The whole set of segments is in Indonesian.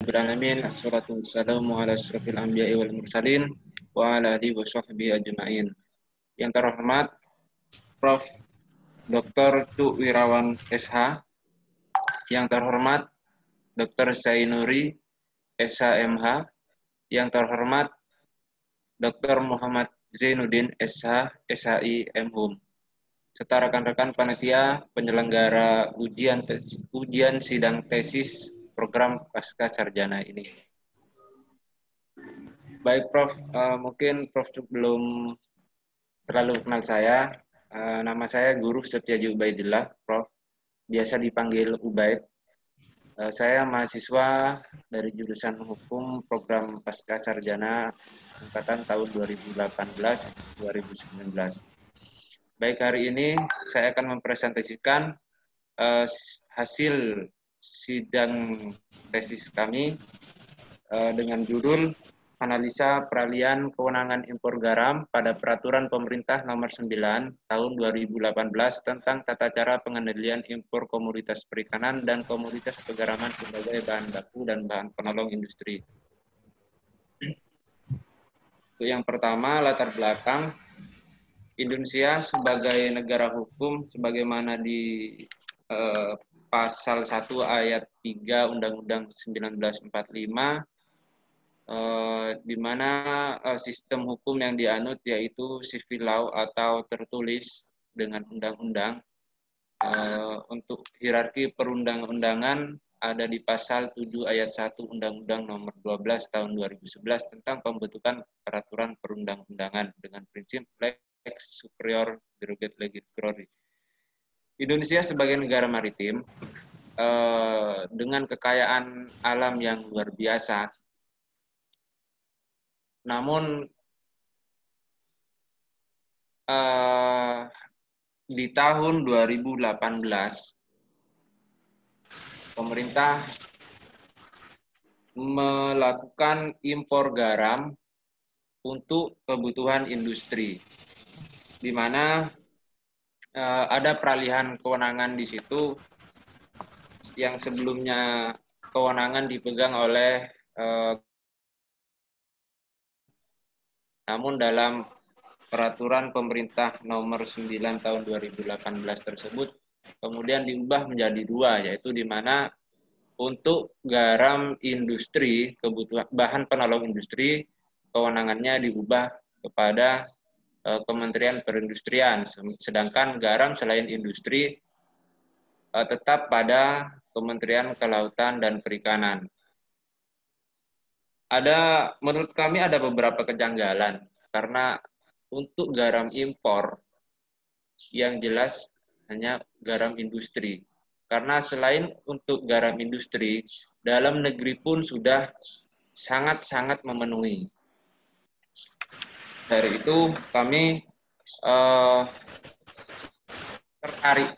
Alamin, assalatu wassalamu ala asyrafil anbiya'i wal mursalin wa ala alihi wa sahbihi ajma'in. Yang terhormat Prof. Dr. Tu Wirawan SH, yang terhormat Dr. Zainuri SH.MH, yang terhormat Dr. Muhammad Zainuddin SH, SHI MHUM, serta rekan-rekan panitia penyelenggara ujian sidang tesis program pasca sarjana ini. Baik Prof, mungkin Prof belum terlalu kenal saya. Nama saya Guru Setiaji Ubaidillah, Prof. Biasa dipanggil Ubaid. Saya mahasiswa dari jurusan Hukum Program Pasca Sarjana angkatan tahun 2018-2019. Baik, hari ini saya akan mempresentasikan hasil sidang tesis kami dengan judul Analisa Peralihan Kewenangan Impor Garam pada Peraturan Pemerintah Nomor 9 Tahun 2018 tentang Tata Cara Pengendalian Impor Komoditas Perikanan dan Komoditas Pegaraman sebagai bahan baku dan bahan penolong industri. Untuk yang pertama, latar belakang. Indonesia sebagai negara hukum sebagaimana di Pasal 1 Ayat 3 Undang-Undang 1945, di mana sistem hukum yang dianut yaitu civil law atau tertulis dengan undang-undang. Untuk hierarki perundang-undangan ada di Pasal 7 Ayat 1 Undang-Undang Nomor 12 Tahun 2011 tentang pembentukan peraturan perundang-undangan dengan prinsip lex superior derogat legis priori. Indonesia sebagai negara maritim dengan kekayaan alam yang luar biasa, namun di tahun 2018 pemerintah melakukan impor garam untuk kebutuhan industri, di mana ada peralihan kewenangan di situ yang sebelumnya kewenangan dipegang oleh namun dalam peraturan pemerintah nomor 9 tahun 2018 tersebut kemudian diubah menjadi dua, yaitu di mana untuk garam industri, kebutuhan bahan penolong industri, kewenangannya diubah kepada Kementerian Perindustrian, sedangkan garam selain industri tetap pada Kementerian Kelautan dan Perikanan. Menurut kami ada beberapa kejanggalan, karena untuk garam impor yang jelas hanya garam industri. Karena selain untuk garam industri, dalam negeri pun sudah sangat-sangat memenuhi. Dari itu kami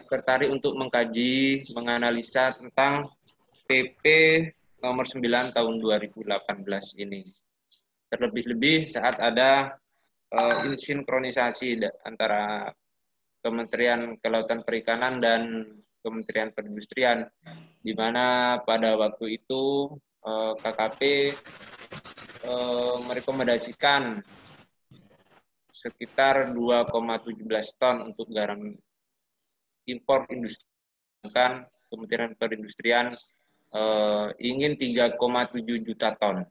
tertarik untuk mengkaji, menganalisa tentang PP nomor 9 tahun 2018 ini. Terlebih-lebih saat ada insinkronisasi antara Kementerian Kelautan Perikanan dan Kementerian Perindustrian, di mana pada waktu itu KKP merekomendasikan sekitar 2,17 ton untuk garam impor industri, sedangkan Kementerian Perindustrian ingin 3,7 juta ton.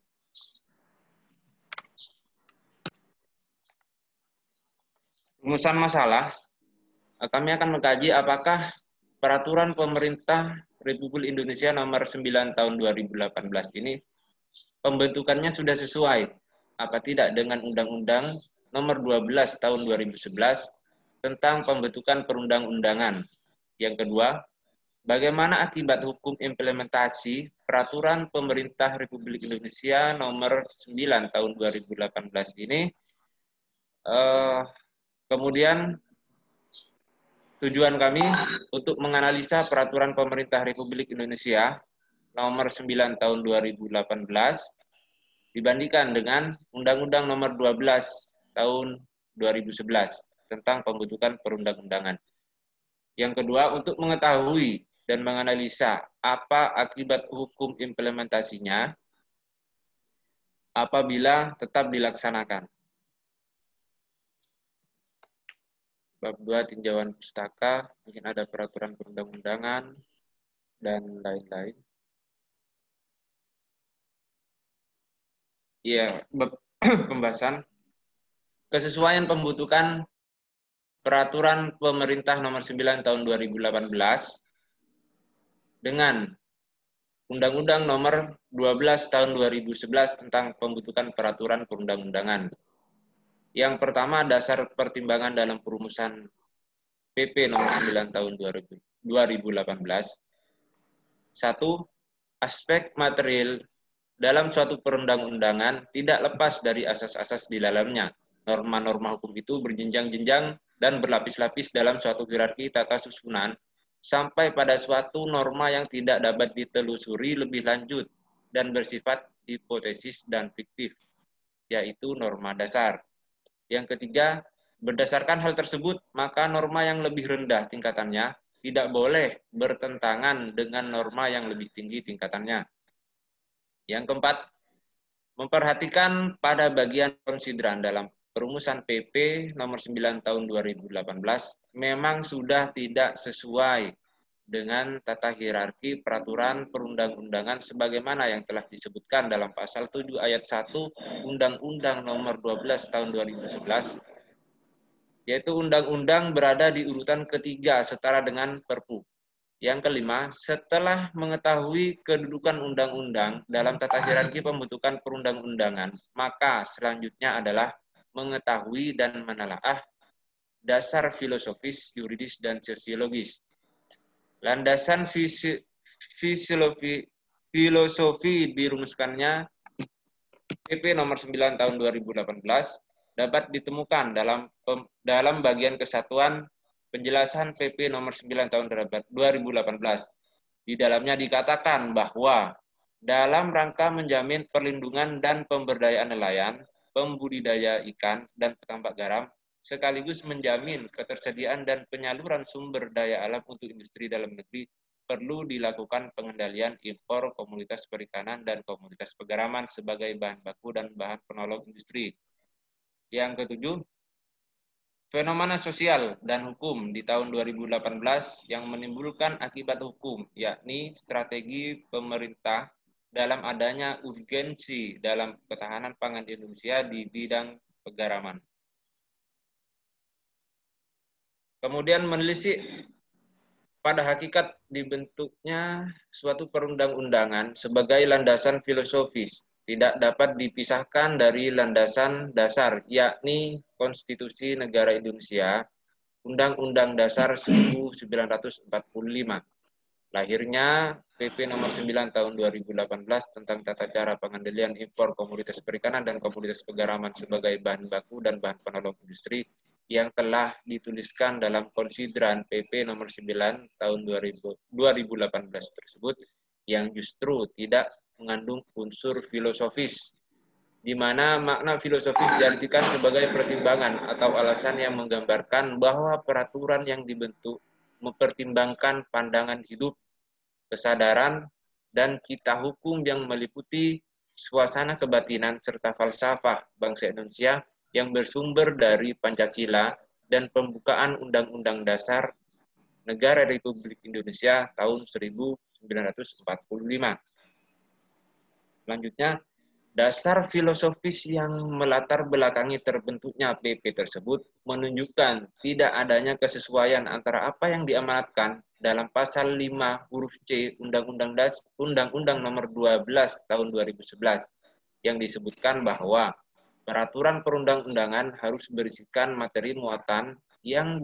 Rumusan masalah, kami akan mengkaji apakah peraturan pemerintah Republik Indonesia nomor 9 tahun 2018 ini pembentukannya sudah sesuai apa tidak dengan Undang-Undang nomor 12 tahun 2011 tentang pembentukan perundang-undangan. Yang kedua, bagaimana akibat hukum implementasi peraturan pemerintah Republik Indonesia nomor 9 tahun 2018 ini. Kemudian tujuan kami untuk menganalisa peraturan pemerintah Republik Indonesia nomor 9 tahun 2018 dibandingkan dengan Undang-Undang nomor 12 tahun 2011 tentang pembentukan perundang-undangan. Yang kedua, untuk mengetahui dan menganalisa apa akibat hukum implementasinya apabila tetap dilaksanakan. Bab 2 tinjauan pustaka, mungkin ada peraturan perundang-undangan, dan lain-lain. Iya, pembahasan kesesuaian pembentukan peraturan pemerintah nomor 9 tahun 2018 dengan Undang-Undang nomor 12 tahun 2011 tentang pembentukan peraturan perundang-undangan. Yang pertama, dasar pertimbangan dalam perumusan PP nomor 9 tahun 2018. 1. Aspek material dalam suatu perundang-undangan tidak lepas dari asas-asas di dalamnya. Norma-norma hukum itu berjenjang-jenjang dan berlapis-lapis dalam suatu hierarki tata susunan sampai pada suatu norma yang tidak dapat ditelusuri lebih lanjut dan bersifat hipotesis dan fiktif, yaitu norma dasar. Yang ketiga, berdasarkan hal tersebut, maka norma yang lebih rendah tingkatannya tidak boleh bertentangan dengan norma yang lebih tinggi tingkatannya. Yang keempat, memperhatikan pada bagian konsideran dalam perumusan PP nomor 9 tahun 2018 memang sudah tidak sesuai dengan tata hierarki peraturan perundang-undangan sebagaimana yang telah disebutkan dalam pasal 7 ayat 1 Undang-Undang nomor 12 tahun 2011, yaitu undang-undang berada di urutan ketiga setara dengan Perpu. Yang kelima, setelah mengetahui kedudukan undang-undang dalam tata hierarki pembentukan perundang-undangan, maka selanjutnya adalah mengetahui dan menelaah dasar filosofis, yuridis, dan sosiologis. Landasan filosofi dirumuskannya PP nomor 9 tahun 2018 dapat ditemukan dalam bagian kesatuan penjelasan PP nomor 9 tahun 2018. Di dalamnya dikatakan bahwa dalam rangka menjamin perlindungan dan pemberdayaan nelayan, pembudidaya ikan, dan petambak garam, sekaligus menjamin ketersediaan dan penyaluran sumber daya alam untuk industri dalam negeri, perlu dilakukan pengendalian impor komoditas perikanan dan komoditas pegaraman sebagai bahan baku dan bahan penolong industri. Yang ketujuh, fenomena sosial dan hukum di tahun 2018 yang menimbulkan akibat hukum, yakni strategi pemerintah dalam adanya urgensi dalam ketahanan pangan Indonesia di bidang pegaraman. Kemudian menelisik pada hakikat dibentuknya suatu perundang-undangan sebagai landasan filosofis tidak dapat dipisahkan dari landasan dasar, yakni Konstitusi Negara Indonesia, Undang-Undang Dasar 1945. Lahirnya PP nomor 9 tahun 2018 tentang tata cara pengendalian impor komoditas perikanan dan komoditas pegaraman sebagai bahan baku dan bahan penolong industri yang telah dituliskan dalam konsideran PP nomor 9 tahun 2018 tersebut yang justru tidak mengandung unsur filosofis, di mana makna filosofis diartikan sebagai pertimbangan atau alasan yang menggambarkan bahwa peraturan yang dibentuk mempertimbangkan pandangan hidup, kesadaran, dan cita hukum yang meliputi suasana kebatinan serta falsafah bangsa Indonesia yang bersumber dari Pancasila dan pembukaan Undang-Undang Dasar Negara Republik Indonesia tahun 1945. Selanjutnya, dasar filosofis yang melatar belakangi terbentuknya PP tersebut menunjukkan tidak adanya kesesuaian antara apa yang diamanatkan dalam pasal 5 huruf C Undang-Undang nomor 12 tahun 2011 yang disebutkan bahwa peraturan perundang-undangan harus berisikan materi muatan yang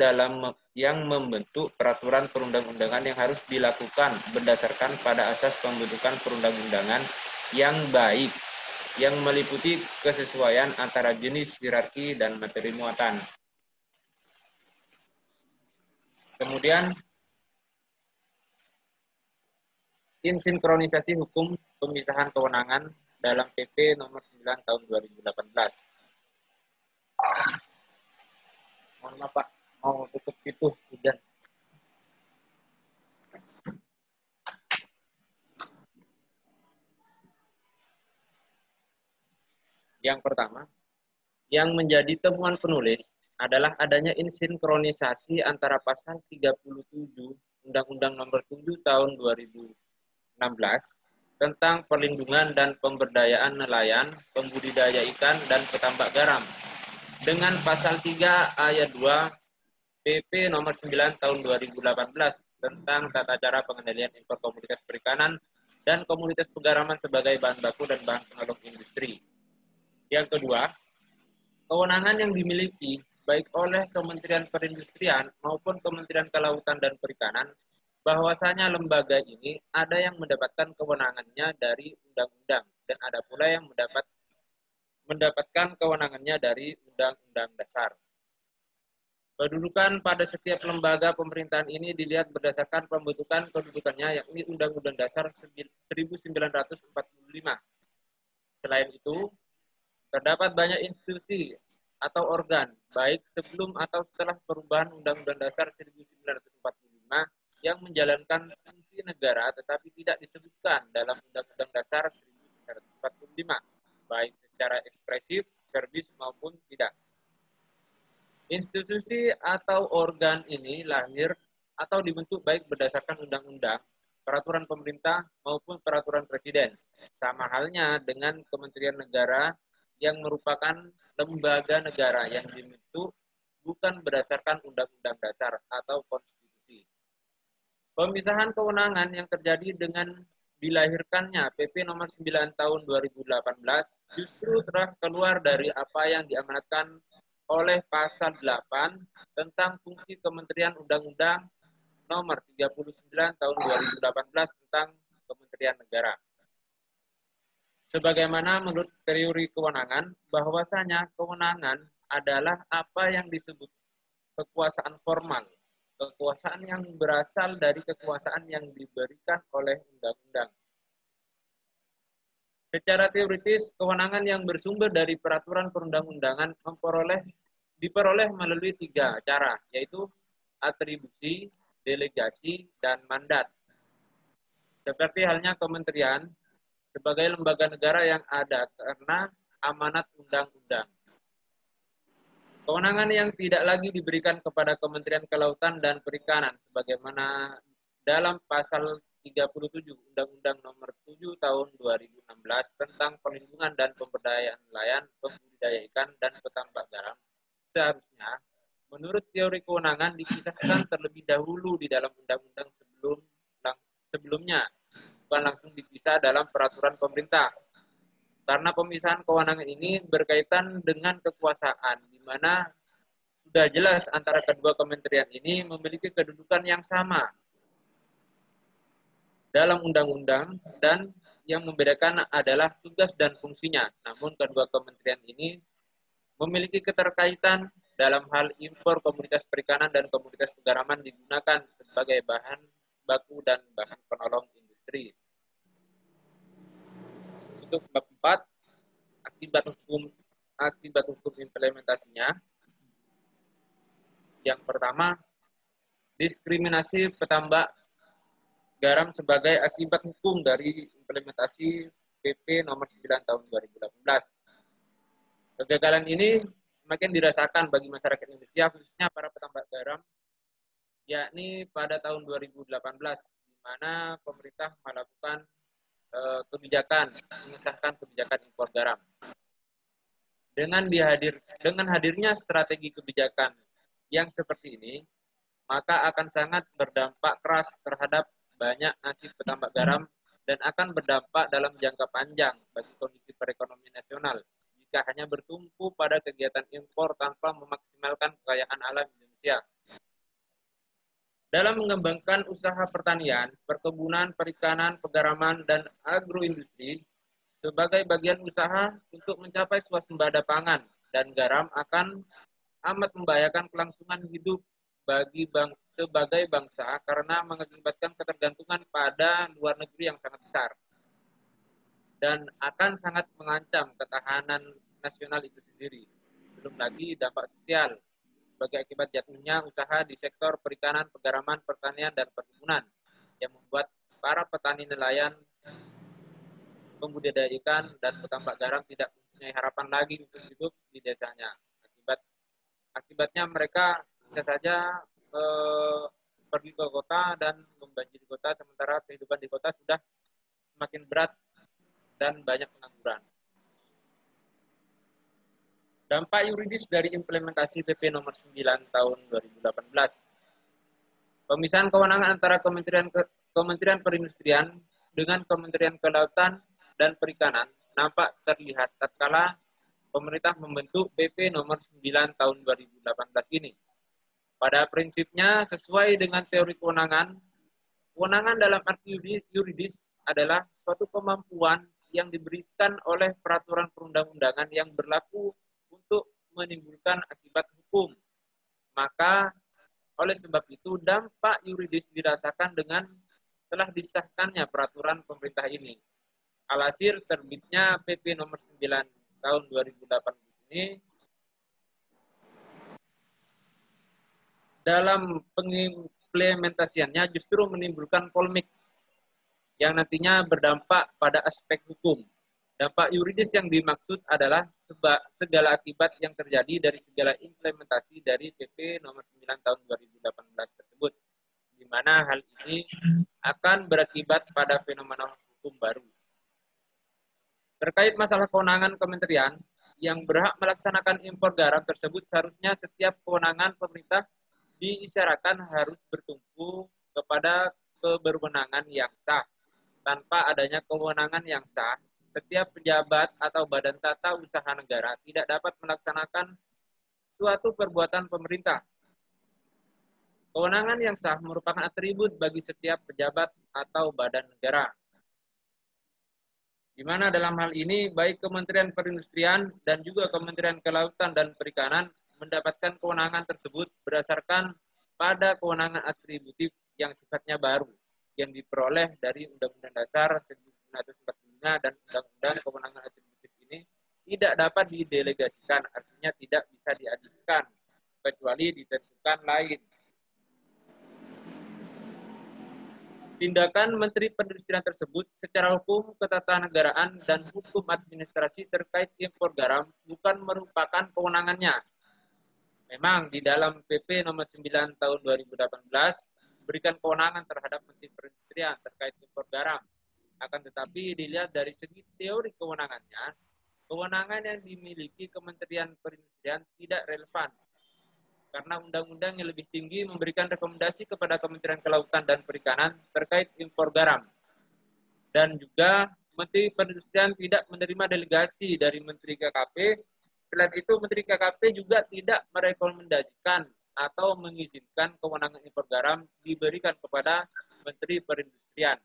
membentuk peraturan perundang-undangan yang harus dilakukan berdasarkan pada asas pembentukan perundang-undangan yang baik, yang meliputi kesesuaian antara jenis hierarki dan materi muatan. Kemudian, insinkronisasi hukum pemisahan kewenangan dalam PP nomor 9 tahun 2018. Mohon maaf Pak, mau tutup itu hujan. Yang pertama, yang menjadi temuan penulis adalah adanya insinkronisasi antara pasal 37 Undang-Undang Nomor 7 Tahun 2016 tentang perlindungan dan pemberdayaan nelayan, pembudidaya ikan, dan petambak garam dengan pasal 3 ayat 2 PP nomor 9 tahun 2018 tentang tata cara pengendalian impor komoditas perikanan dan komoditas pegaraman sebagai bahan baku dan bahan penolong industri. Yang kedua, kewenangan yang dimiliki baik oleh Kementerian Perindustrian maupun Kementerian Kelautan dan Perikanan, bahwasanya lembaga ini ada yang mendapatkan kewenangannya dari undang-undang dan ada pula yang mendapatkan kewenangannya dari Undang-Undang Dasar. Kedudukan pada setiap lembaga pemerintahan ini dilihat berdasarkan pembentukan kedudukannya, yakni Undang-Undang Dasar 1945. Selain itu, terdapat banyak institusi atau organ, baik sebelum atau setelah perubahan Undang-Undang Dasar 1945 yang menjalankan fungsi negara tetapi tidak disebutkan dalam Undang-Undang Dasar 1945, baik secara ekspresif, verbis maupun tidak. Institusi atau organ ini lahir atau dibentuk baik berdasarkan undang-undang, peraturan pemerintah maupun peraturan presiden. Sama halnya dengan Kementerian Negara yang merupakan lembaga negara yang dibentuk bukan berdasarkan undang-undang dasar atau konstitusi. Pemisahan kewenangan yang terjadi dengan dilahirkannya PP nomor 9 tahun 2018 justru telah keluar dari apa yang diamanatkan oleh pasal 8 tentang fungsi Kementerian Undang-Undang nomor 39 tahun 2018 tentang Kementerian Negara. Sebagaimana menurut teori kewenangan, bahwasanya kewenangan adalah apa yang disebut kekuasaan formal, kekuasaan yang berasal dari kekuasaan yang diberikan oleh undang-undang. Secara teoritis, kewenangan yang bersumber dari peraturan perundang-undangan diperoleh melalui 3 cara, yaitu atribusi, delegasi, dan mandat. Seperti halnya kementerian sebagai lembaga negara yang ada karena amanat undang-undang. Kewenangan yang tidak lagi diberikan kepada Kementerian Kelautan dan Perikanan sebagaimana dalam pasal 37 Undang-Undang Nomor 7 Tahun 2016 tentang perlindungan dan pemberdayaan nelayan, pembudidaya ikan, dan petambak garam, seharusnya menurut teori kewenangan dipisahkan terlebih dahulu di dalam undang-undang sebelumnya, bukan langsung dipisah dalam peraturan pemerintah. Karena pemisahan kewenangan ini berkaitan dengan kekuasaan, di mana sudah jelas antara kedua kementerian ini memiliki kedudukan yang sama dalam undang-undang dan yang membedakan adalah tugas dan fungsinya. Namun kedua kementerian ini memiliki keterkaitan dalam hal impor komoditas perikanan dan komoditas pegaraman digunakan sebagai bahan baku dan bahan penolong industri. Untuk bab 4, akibat hukum implementasinya. Yang pertama, diskriminasi petambak garam sebagai akibat hukum dari implementasi PP nomor 9 tahun 2018. Kegagalan ini semakin dirasakan bagi masyarakat Indonesia, khususnya para petambak garam, yakni pada tahun 2018, di mana pemerintah melakukan mengesahkan kebijakan impor garam. Dengan hadirnya strategi kebijakan yang seperti ini, maka akan sangat berdampak keras terhadap banyak nasib petambak garam dan akan berdampak dalam jangka panjang bagi kondisi perekonomian nasional jika hanya bertumpu pada kegiatan impor tanpa memaksimalkan kekayaan alam Indonesia. Dalam mengembangkan usaha pertanian, perkebunan, perikanan, pegaraman, dan agroindustri sebagai bagian usaha untuk mencapai swasembada pangan dan garam akan amat membahayakan kelangsungan hidup sebagai bangsa karena mengakibatkan ketergantungan pada luar negeri yang sangat besar dan akan sangat mengancam ketahanan nasional itu sendiri. Belum lagi dampak sosial sebagai akibat jatuhnya usaha di sektor perikanan, pegaraman, pertanian, dan perkebunan yang membuat para petani nelayan pembudidaya ikan dan petambak garam tidak mempunyai harapan lagi untuk hidup di desanya. Akibatnya mereka bisa saja pergi ke kota dan membanjiri kota, sementara kehidupan di kota sudah semakin berat dan banyak pengangguran. Dampak yuridis dari implementasi PP nomor 9 tahun 2018. Pemisahan kewenangan antara Kementerian Perindustrian dengan Kementerian Kelautan dan Perikanan nampak terlihat tatkala pemerintah membentuk PP nomor 9 tahun 2018 ini. Pada prinsipnya, sesuai dengan teori kewenangan, kewenangan dalam arti yuridis adalah suatu kemampuan yang diberikan oleh peraturan perundang-undangan yang berlaku untuk menimbulkan akibat hukum. Maka oleh sebab itu dampak yuridis dirasakan dengan telah disahkannya peraturan pemerintah ini. Alhasil terbitnya PP nomor 9 tahun 2018 ini dalam pengimplementasiannya justru menimbulkan polemik yang nantinya berdampak pada aspek hukum. Dampak yuridis yang dimaksud adalah segala akibat yang terjadi dari segala implementasi dari PP nomor 9 tahun 2018 tersebut, di mana hal ini akan berakibat pada fenomena hukum baru. Terkait masalah kewenangan kementerian yang berhak melaksanakan impor garam tersebut, seharusnya setiap kewenangan pemerintah diisyaratkan harus bertumpu kepada keberwenangan yang sah. Tanpa adanya kewenangan yang sah, setiap pejabat atau badan tata usaha negara tidak dapat melaksanakan suatu perbuatan pemerintah. Kewenangan yang sah merupakan atribut bagi setiap pejabat atau badan negara. Di mana dalam hal ini baik Kementerian Perindustrian dan juga Kementerian Kelautan dan Perikanan mendapatkan kewenangan tersebut berdasarkan pada kewenangan atributif yang sifatnya baru yang diperoleh dari Undang-Undang Dasar 1945 dan Undang-Undang Kewenangan Atributif ini tidak dapat didelegasikan, artinya tidak bisa dialihkan kecuali ditentukan lain. Tindakan Menteri Perindustrian tersebut secara hukum ketatanegaraan dan hukum administrasi terkait impor garam bukan merupakan kewenangannya. Memang di dalam PP nomor 9 tahun 2018 berikan kewenangan terhadap Menteri Perindustrian terkait impor garam. Akan tetapi dilihat dari segi teori kewenangannya, kewenangan yang dimiliki Kementerian Perindustrian tidak relevan. Karena undang-undang yang lebih tinggi memberikan rekomendasi kepada Kementerian Kelautan dan Perikanan terkait impor garam. Dan juga Menteri Perindustrian tidak menerima delegasi dari Menteri KKP. Selain itu, Menteri KKP juga tidak merekomendasikan atau mengizinkan kewenangan impor garam diberikan kepada Menteri Perindustrian.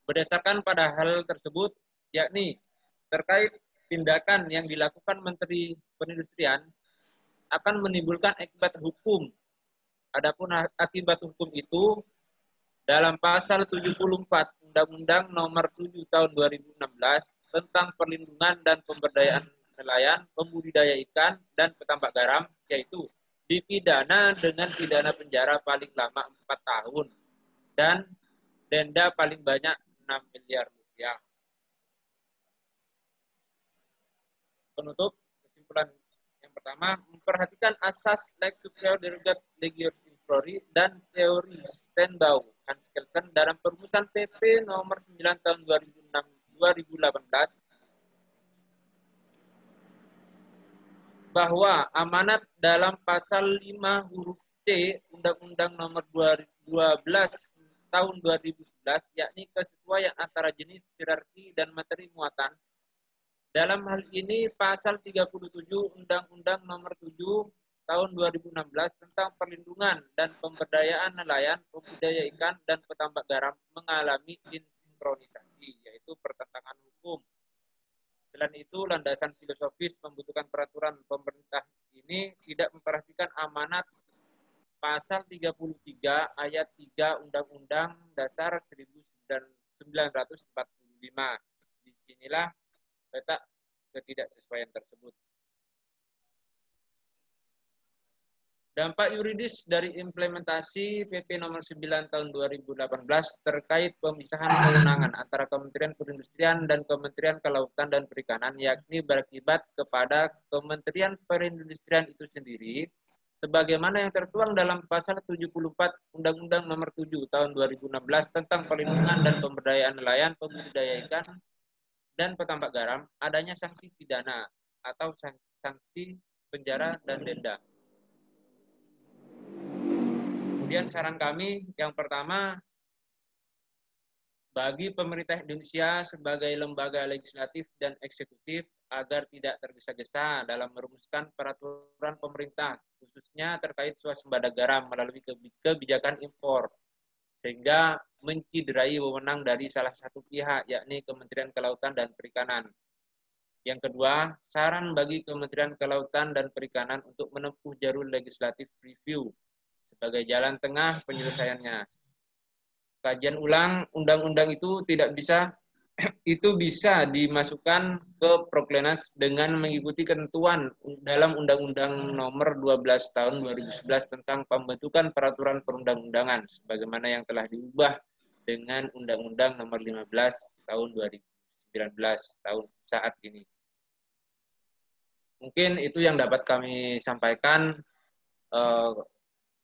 Berdasarkan pada hal tersebut, yakni terkait tindakan yang dilakukan Menteri Perindustrian akan menimbulkan akibat hukum. Adapun akibat hukum itu dalam pasal 74 Undang-Undang Nomor 7 Tahun 2016 tentang perlindungan dan pemberdayaan nelayan, pembudidaya ikan, dan petambak garam, yaitu dipidana dengan pidana penjara paling lama 4 tahun dan denda paling banyak 6 miliar rupiah. Penutup, kesimpulan yang pertama, memperhatikan asas lex superior derogat legio imperi dan teori Stenbau Anskelsen dalam perumusan PP nomor 9 tahun 2018 bahwa amanat dalam pasal 5 huruf C Undang-Undang nomor 12 tahun 2011, yakni kesesuaian antara jenis, hierarki, dan materi muatan. Dalam hal ini pasal 37 Undang-Undang nomor 7 tahun 2016 tentang perlindungan dan pemberdayaan nelayan, pembudidaya ikan, dan petambak garam mengalami insinkronisasi, yaitu pertentangan hukum. Selain itu, landasan filosofis pembentukan peraturan pemerintah ini tidak memperhatikan amanat pasal 33 ayat 3 Undang-Undang Dasar 1945. Disinilah letak ketidaksesuaian tersebut. Dampak yuridis dari implementasi PP nomor 9 tahun 2018 terkait pemisahan kewenangan antara Kementerian Perindustrian dan Kementerian Kelautan dan Perikanan, yakni berakibat kepada Kementerian Perindustrian itu sendiri, sebagaimana yang tertuang dalam pasal 74 Undang-Undang nomor 7 tahun 2016 tentang perlindungan dan pemberdayaan nelayan, pembudidaya ikan, dan petambak garam, adanya sanksi pidana atau sanksi penjara dan denda. Kemudian saran kami yang pertama, bagi pemerintah Indonesia sebagai lembaga legislatif dan eksekutif agar tidak tergesa-gesa dalam merumuskan peraturan pemerintah, khususnya terkait swasembada garam melalui kebijakan impor, sehingga menciderai wewenang dari salah satu pihak, yakni Kementerian Kelautan dan Perikanan. Yang kedua, saran bagi Kementerian Kelautan dan Perikanan untuk menempuh jalur legislatif review sebagai jalan tengah penyelesaiannya. Kajian ulang undang-undang itu bisa dimasukkan ke Proklenas dengan mengikuti ketentuan dalam Undang-Undang Nomor 12 Tahun 2011 tentang pembentukan peraturan perundang-undangan sebagaimana yang telah diubah dengan Undang-Undang Nomor 15 Tahun 2019 tahun saat ini. Mungkin itu yang dapat kami sampaikan.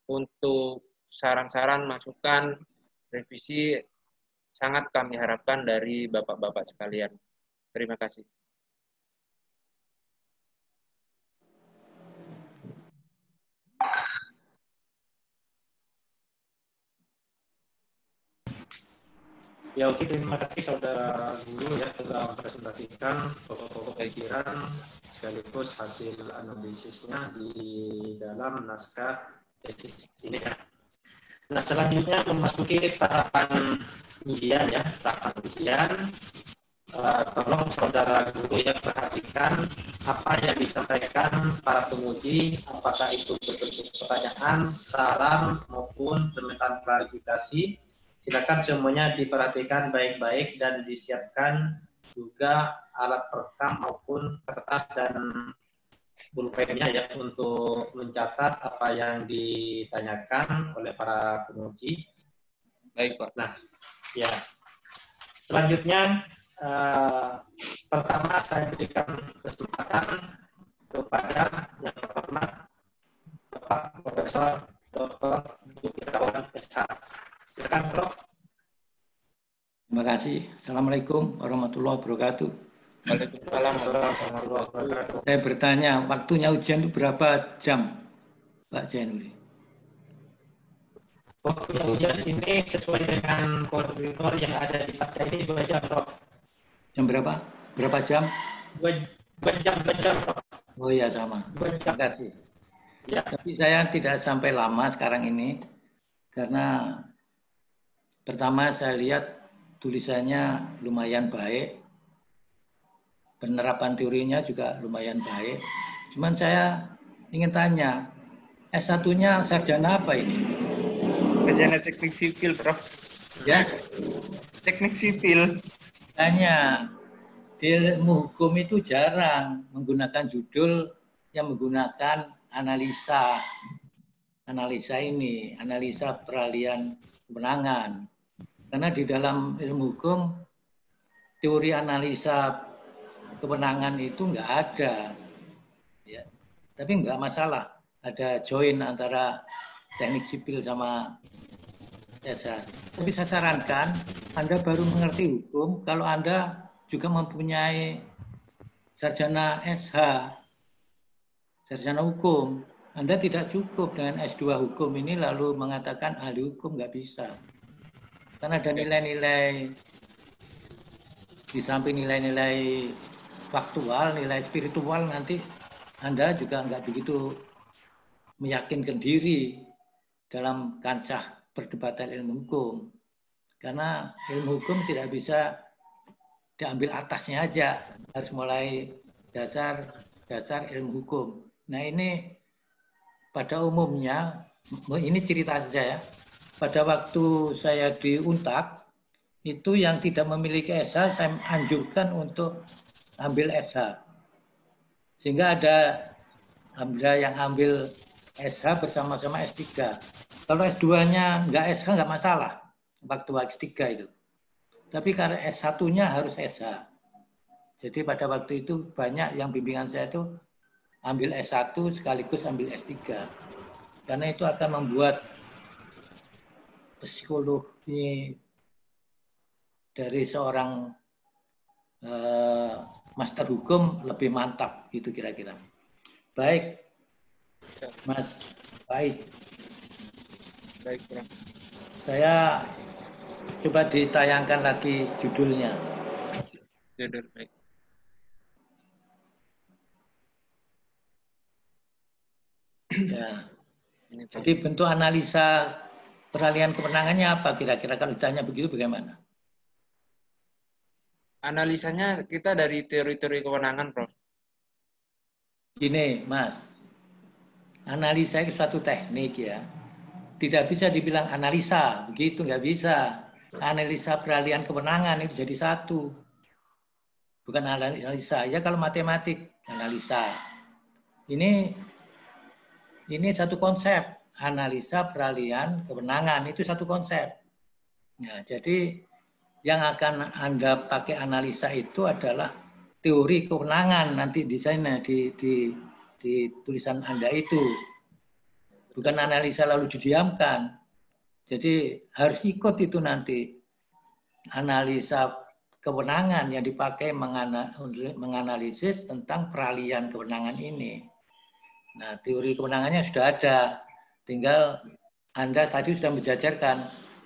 Untuk saran-saran, masukan, revisi sangat kami harapkan dari Bapak-Bapak sekalian. Terima kasih. Ya oke, terima kasih Saudara Guru ya telah mempresentasikan pokok-pokok pikiran sekaligus hasil analisisnya di dalam naskah tesis ini ya. Nah selanjutnya memasuki tahapan ujian ya, tahapan ujian. Tolong Saudara Guru ya perhatikan apa yang disampaikan para penguji, apakah itu berbentuk pertanyaan, saran maupun permintaan klarifikasi. Silakan semuanya diperhatikan baik-baik dan disiapkan juga alat perekam maupun kertas dan pulpennya ya untuk mencatat apa yang ditanyakan oleh para penguji. Baik, Pak. Nah, ya. Selanjutnya pertama saya berikan kesempatan kepada yang terhormat Bapak Profesor Dr. Irawan SH. Silakan, Prof. Terima kasih. Assalamualaikum warahmatullahi wabarakatuh. Waalaikumsalam warahmatullahi wabarakatuh. Saya bertanya, waktunya ujian itu berapa jam, Pak Jainuri? Waktunya ujian ini sesuai dengan koordinator yang ada di pasca ini 2 jam, Prof. Jam berapa? Berapa jam? 2 jam, Prof. Oh iya, sama. 2 jam. Terima kasih. Ya. Tapi saya tidak sampai lama sekarang ini, karena pertama saya lihat tulisannya lumayan baik, penerapan teorinya juga lumayan baik. Cuman saya ingin tanya, S1-nya sarjana apa ini? Sarjana teknik sipil, Prof. Ya, Teknik sipil. tanya, di ilmu hukum itu jarang menggunakan judul yang menggunakan analisa peralihan kewenangan. Karena di dalam ilmu hukum, teori analisa kewenangan itu nggak ada. Ya. Tapi nggak masalah, ada join antara teknik sipil sama SH. Tapi saya sarankan, Anda baru mengerti hukum kalau Anda juga mempunyai sarjana SH, sarjana hukum. Anda tidak cukup dengan S2 hukum ini lalu mengatakan ahli hukum, nggak bisa. Karena ada nilai-nilai, di samping nilai-nilai faktual, nilai spiritual, nanti Anda juga nggak begitu meyakinkan diri dalam kancah perdebatan ilmu hukum. Karena ilmu hukum tidak bisa diambil atasnya aja, harus mulai dasar ilmu hukum. Nah ini pada umumnya, ini cerita saja ya, pada waktu saya di Untak, itu yang tidak memiliki SH, saya anjurkan untuk ambil SH. Sehingga ada yang ambil SH bersama-sama S3. Kalau S2-nya nggak SH nggak masalah waktu S3 itu. Tapi karena S1-nya harus SH. Jadi pada waktu itu banyak yang bimbingan saya itu ambil S1 sekaligus ambil S3. Karena itu akan membuat psikologi dari seorang master hukum lebih mantap, gitu kira-kira. Baik, Mas Baik. Baik, Prof. Saya coba ditayangkan lagi judulnya. Judul baik. Ya. Ini, Prof. Jadi bentuk analisa peralihan kewenangannya apa kira-kira? Kalau ditanya begitu bagaimana? Analisanya kita dari teori-teori kewenangan, Prof. Gini, Mas. Analisa itu suatu teknik ya. Tidak bisa dibilang analisa, begitu nggak bisa. Analisa peralihan kewenangan itu jadi satu. Bukan analisa. Ya kalau matematik, analisa. Ini satu konsep. Analisa peralihan kewenangan itu satu konsep. Nah, jadi yang akan Anda pakai analisa itu adalah teori kewenangan nanti di sana di tulisan Anda itu. Bukan analisa lalu didiamkan. Jadi harus ikut itu nanti. Analisa kewenangan yang dipakai menganalisis tentang peralihan kewenangan ini. Nah, teori kewenangannya sudah ada. Tinggal Anda tadi sudah menjajarkan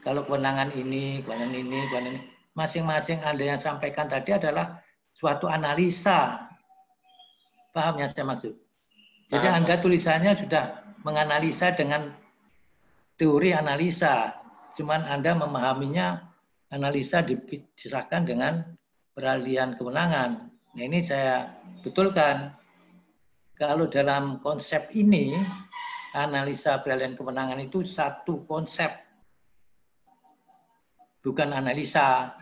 kalau kewenangan ini, masing-masing Anda yang sampaikan tadi adalah suatu analisa. Paham yang saya maksud? Jadi Paham, Anda tulisannya sudah menganalisa dengan teori analisa. Cuman Anda memahaminya analisa dipisahkan dengan peralihan kewenangan. Nah, ini saya betulkan. Kalau dalam konsep ini, analisa peralihan kewenangan itu satu konsep. Bukan analisa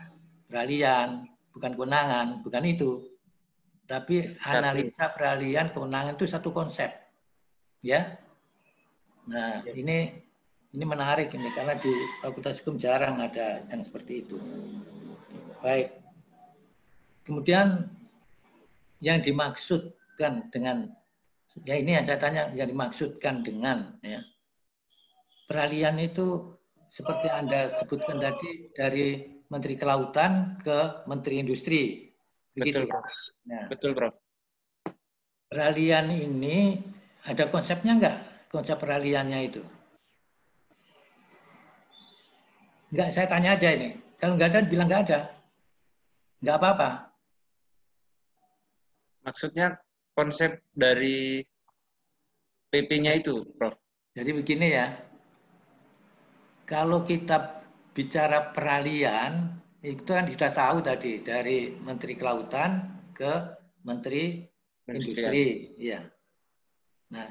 peralihan, bukan kewenangan, bukan itu. Tapi analisa peralihan kewenangan itu satu konsep. Ya. Nah, ini menarik ini karena di Fakultas Hukum jarang ada yang seperti itu. Baik. Kemudian yang dimaksudkan dengan ya ini yang saya tanya, yang dimaksudkan dengan ya, peralihan itu seperti Anda sebutkan tadi dari Menteri Kelautan ke Menteri Industri. Begitu. Betul, Prof. Nah, Betul, Prof. peralihan ini ada konsepnya enggak? Konsep peralihannya itu? Enggak, saya tanya aja ini. Kalau enggak ada, bilang enggak ada. Enggak apa-apa. Maksudnya konsep dari PP-nya itu, Prof. Jadi begini ya, kalau kita bicara peralihan, itu kan sudah tahu tadi dari Menteri Kelautan ke Menteri Industri. Ya. Nah,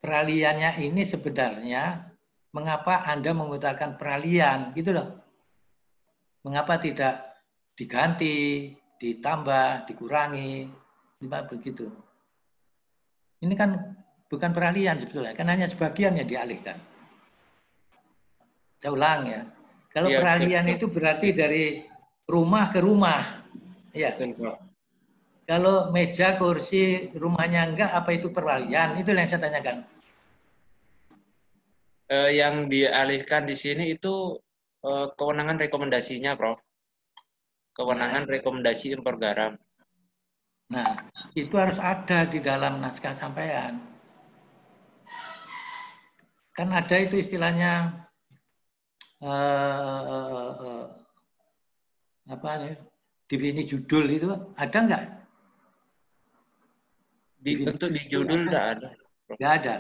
peralihannya ini sebenarnya mengapa Anda mengutarakan peralihan, gitu loh. Mengapa tidak diganti, ditambah, dikurangi, begitu. Ini kan bukan peralihan sebetulnya, kan hanya sebagian yang dialihkan. Saya ulang ya. Kalau Ya, peralihan itu berarti dari rumah ke rumah. Ya. Kalau meja, kursi, rumahnya enggak, apa itu peralihan? Itu yang saya tanyakan. Yang dialihkan di sini itu kewenangan rekomendasinya, Prof. Kewenangan rekomendasi impor garam. Nah, itu harus ada di dalam naskah sampaian. Kan ada itu istilahnya apa nih? Defini judul itu ada nggak? Untuk di judul tidak ada. Nggak ada.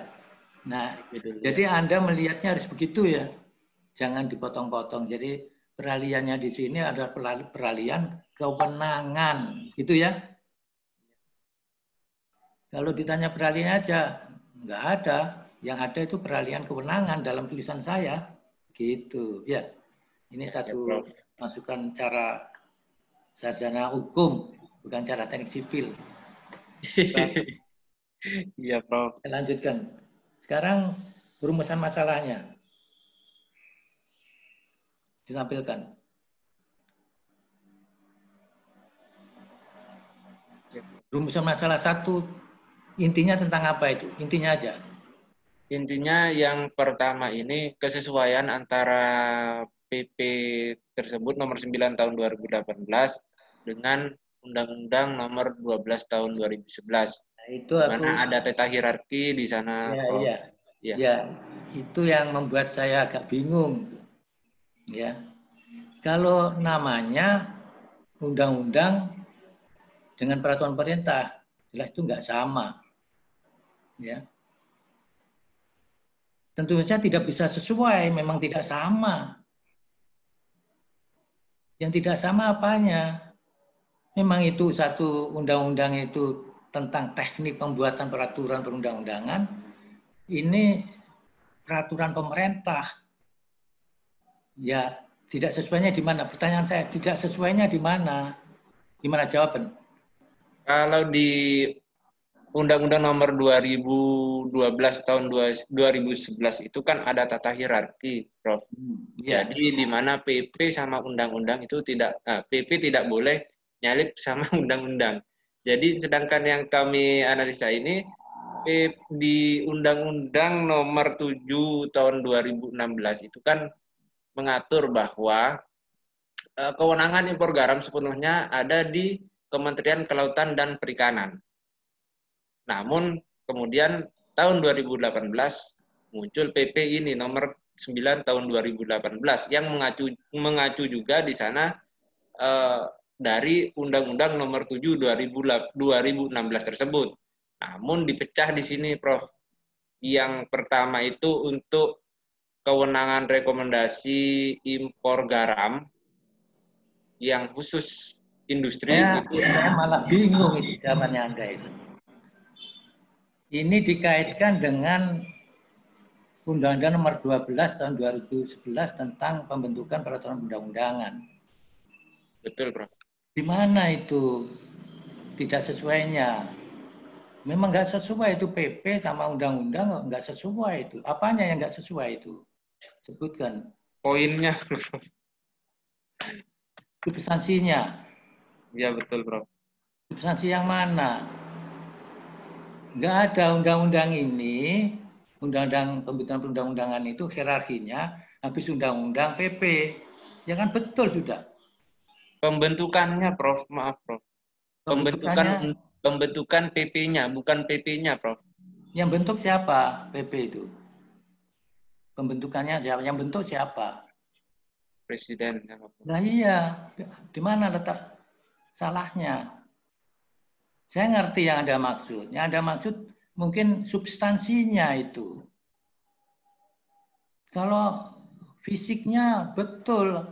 Nah, jadi Anda melihatnya harus begitu ya. Jangan dipotong-potong. Jadi peralihannya di sini adalah peralihan kewenangan, gitu ya. Kalau ditanya peralihan aja, nggak ada. Yang ada itu peralihan kewenangan dalam tulisan saya, gitu ya. Ini satu masukan cara sarjana hukum, bukan cara teknik sipil. Iya, Prof. Saya lanjutkan. Sekarang rumusan masalahnya ditampilkan. Rumusan masalah 1 intinya tentang apa itu? Intinya aja. Intinya yang pertama ini kesesuaian antara PP tersebut nomor 9 tahun 2018 dengan Undang-Undang nomor 12 tahun 2011. Nah, itu aku Mana ada tata hierarki di sana, ya, Prof. iya. Ya. Ya, itu yang membuat saya agak bingung. Ya. Kalau namanya undang-undang dengan peraturan pemerintah, jelas itu nggak sama. Ya. Tentu saja tidak bisa sesuai, memang tidak sama. Yang tidak sama apanya? Memang itu satu undang-undang itu tentang teknik pembuatan peraturan perundang-undangan, ini peraturan pemerintah. Ya, tidak sesuainya di mana? Pertanyaan saya, tidak sesuainya di mana? Di mana jawaban? Kalau di Undang-Undang nomor 2012 tahun 2011 itu kan ada tata hierarki, Prof. Ya. Jadi di mana PP sama undang-undang itu PP tidak boleh nyalip sama undang-undang. Jadi sedangkan yang kami analisa ini di Undang-Undang nomor 7 tahun 2016 itu kan mengatur bahwa kewenangan impor garam sepenuhnya ada di Kementerian Kelautan dan Perikanan. Namun kemudian tahun 2018 muncul PP ini nomor 9 tahun 2018 yang mengacu juga di sana dari Undang-Undang nomor 7 2016 tersebut. Namun dipecah di sini, Prof. Yang pertama itu untuk kewenangan rekomendasi impor garam yang khusus industri Saya malah bingung itu jawabannya Anda itu. Ini dikaitkan dengan Undang-Undang nomor 12 tahun 2011 tentang pembentukan peraturan undang-undangan. Betul, Prof. Di mana itu tidak sesuainya? Memang nggak sesuai itu PP sama undang-undang nggak sesuai itu. Apanya yang nggak sesuai itu? Sebutkan. Poinnya. Substansinya. Ya, betul, Prof. Substansi yang mana? Nggak ada undang-undang ini, undang-undang pembentukan perundang-undangan itu hierarkinya habis undang-undang PP. Ya kan betul sudah. Pembentukannya, Prof. Maaf, Prof. Pembentukan PP-nya, bukan PP-nya, Prof. Yang bentuk siapa PP itu? Pembentukannya siapa? Yang bentuk siapa? Presiden. Nah iya, di mana letak salahnya? Saya ngerti yang Anda maksud. Yang Anda maksud mungkin substansinya itu. Kalau fisiknya betul.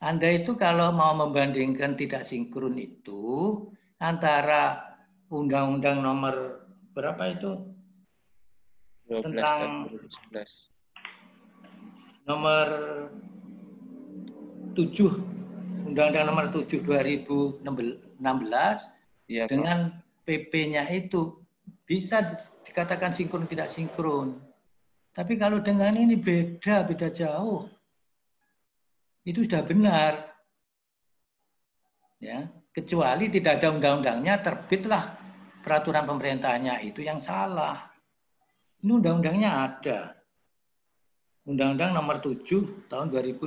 Anda itu kalau mau membandingkan tidak sinkron itu antara Undang-Undang nomor berapa itu? 12 tentang 2011. Nomor 7, Undang-Undang nomor 7 2016 Ya, dengan PP-nya itu bisa dikatakan sinkron tidak sinkron. Tapi kalau dengan ini beda jauh. Itu sudah benar. Ya, kecuali tidak ada undang-undangnya, terbitlah peraturan pemerintahnya itu yang salah. Ini undang-undangnya ada. Undang-Undang nomor 7 tahun 2016.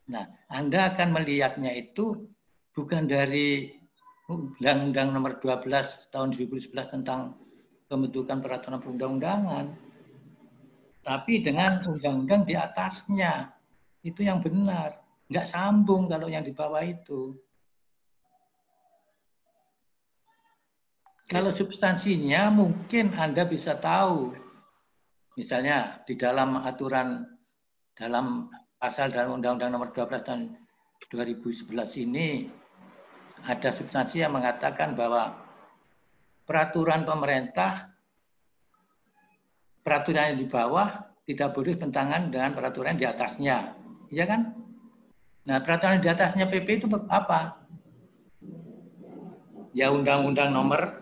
Nah, Anda akan melihatnya itu bukan dari Undang-Undang nomor 12 tahun 2011 tentang pembentukan peraturan perundang-undangan. Tapi dengan undang-undang di atasnya. Itu yang benar. Nggak sambung kalau yang di bawah itu. Kalau substansinya mungkin Anda bisa tahu. Misalnya di dalam aturan, dalam pasal dalam Undang-Undang nomor 12 tahun 2011 ini, ada substansi yang mengatakan bahwa peraturan pemerintah, peraturan yang di bawah tidak boleh bertentangan dengan peraturan di atasnya. Iya kan? Nah, peraturan di atasnya PP itu apa? Ya Undang-Undang nomor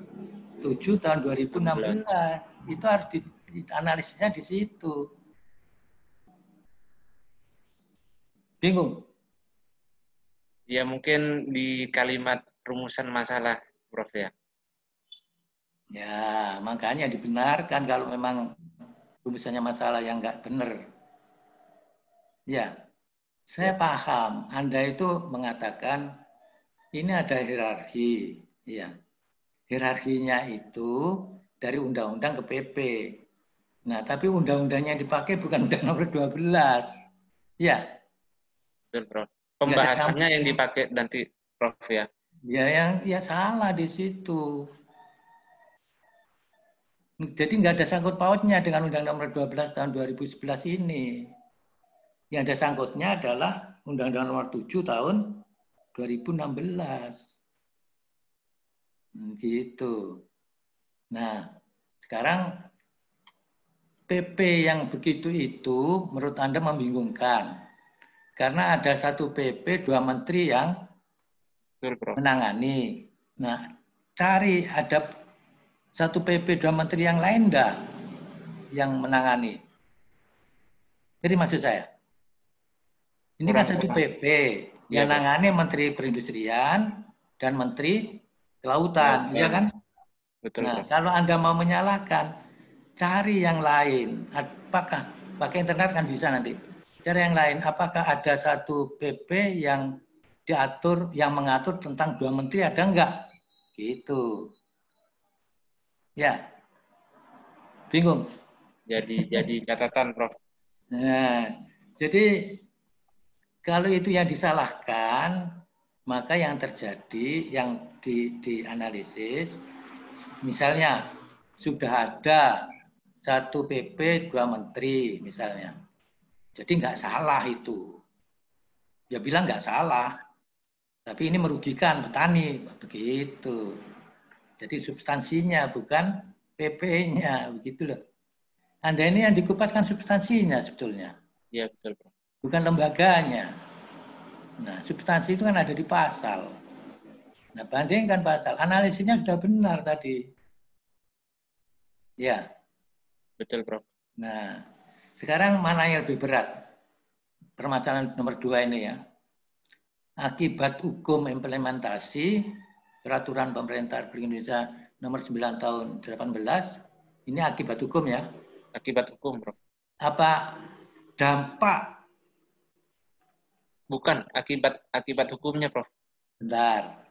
7 tahun 2016. Itu harus dianalisisnya di situ. Bingung? Ya mungkin di kalimat rumusan masalah, Prof ya. Ya, makanya dibenarkan kalau memang rumusannya masalah yang nggak benar. Ya, saya paham. Anda itu mengatakan ini ada hierarki. Ya, hierarkinya itu dari undang-undang ke PP. Nah, tapi undang-undangnya yang dipakai bukan undang nomor 12. Ya, Betul, Prof. nggak ada Pembahasannya yang dipakai nanti, Prof ya. ya salah di situ. Jadi nggak ada sangkut pautnya dengan Undang Nomor 12 tahun 2011 ini. Yang ada sangkutnya adalah Undang-Undang Nomor 7 tahun 2016. Gitu. Nah, sekarang PP yang begitu itu menurut Anda membingungkan. Karena ada satu PP, dua menteri yang menangani. Nah, cari ada satu PP, dua menteri yang lain enggak yang menangani. Jadi maksud saya, ini kan satu PP yang nangani Menteri Perindustrian dan Menteri Kelautan, ya kan? Betul, nah, Prof. Kalau Anda mau menyalahkan, cari yang lain. Apakah pakai internet kan bisa nanti? Cari yang lain. Apakah ada satu PP yang diatur, yang mengatur tentang dua menteri ada enggak? Gitu. Ya. Bingung? Jadi catatan, Prof. Nah, jadi kalau itu yang disalahkan, maka yang terjadi, yang dianalisis, misalnya sudah ada satu PP, dua menteri, misalnya. Jadi nggak salah itu. Ya bilang nggak salah, tapi ini merugikan petani, begitu. Jadi substansinya bukan PP-nya, begitu loh. Anda ini yang dikupaskan substansinya sebetulnya. Iya, betul, Prof. Bukan lembaganya. Nah, substansi itu kan ada di pasal. Nah, bandingkan pasal. Analisisnya sudah benar tadi. Ya. Betul, Prof. Nah, sekarang mana yang lebih berat? Permasalahan nomor 2 ini ya. Akibat hukum implementasi Peraturan Pemerintah Republik Indonesia nomor 9 tahun 18, ini akibat hukum ya. Akibat hukum, Prof. Apa dampak? Bukan, akibat hukumnya, Prof. Bentar.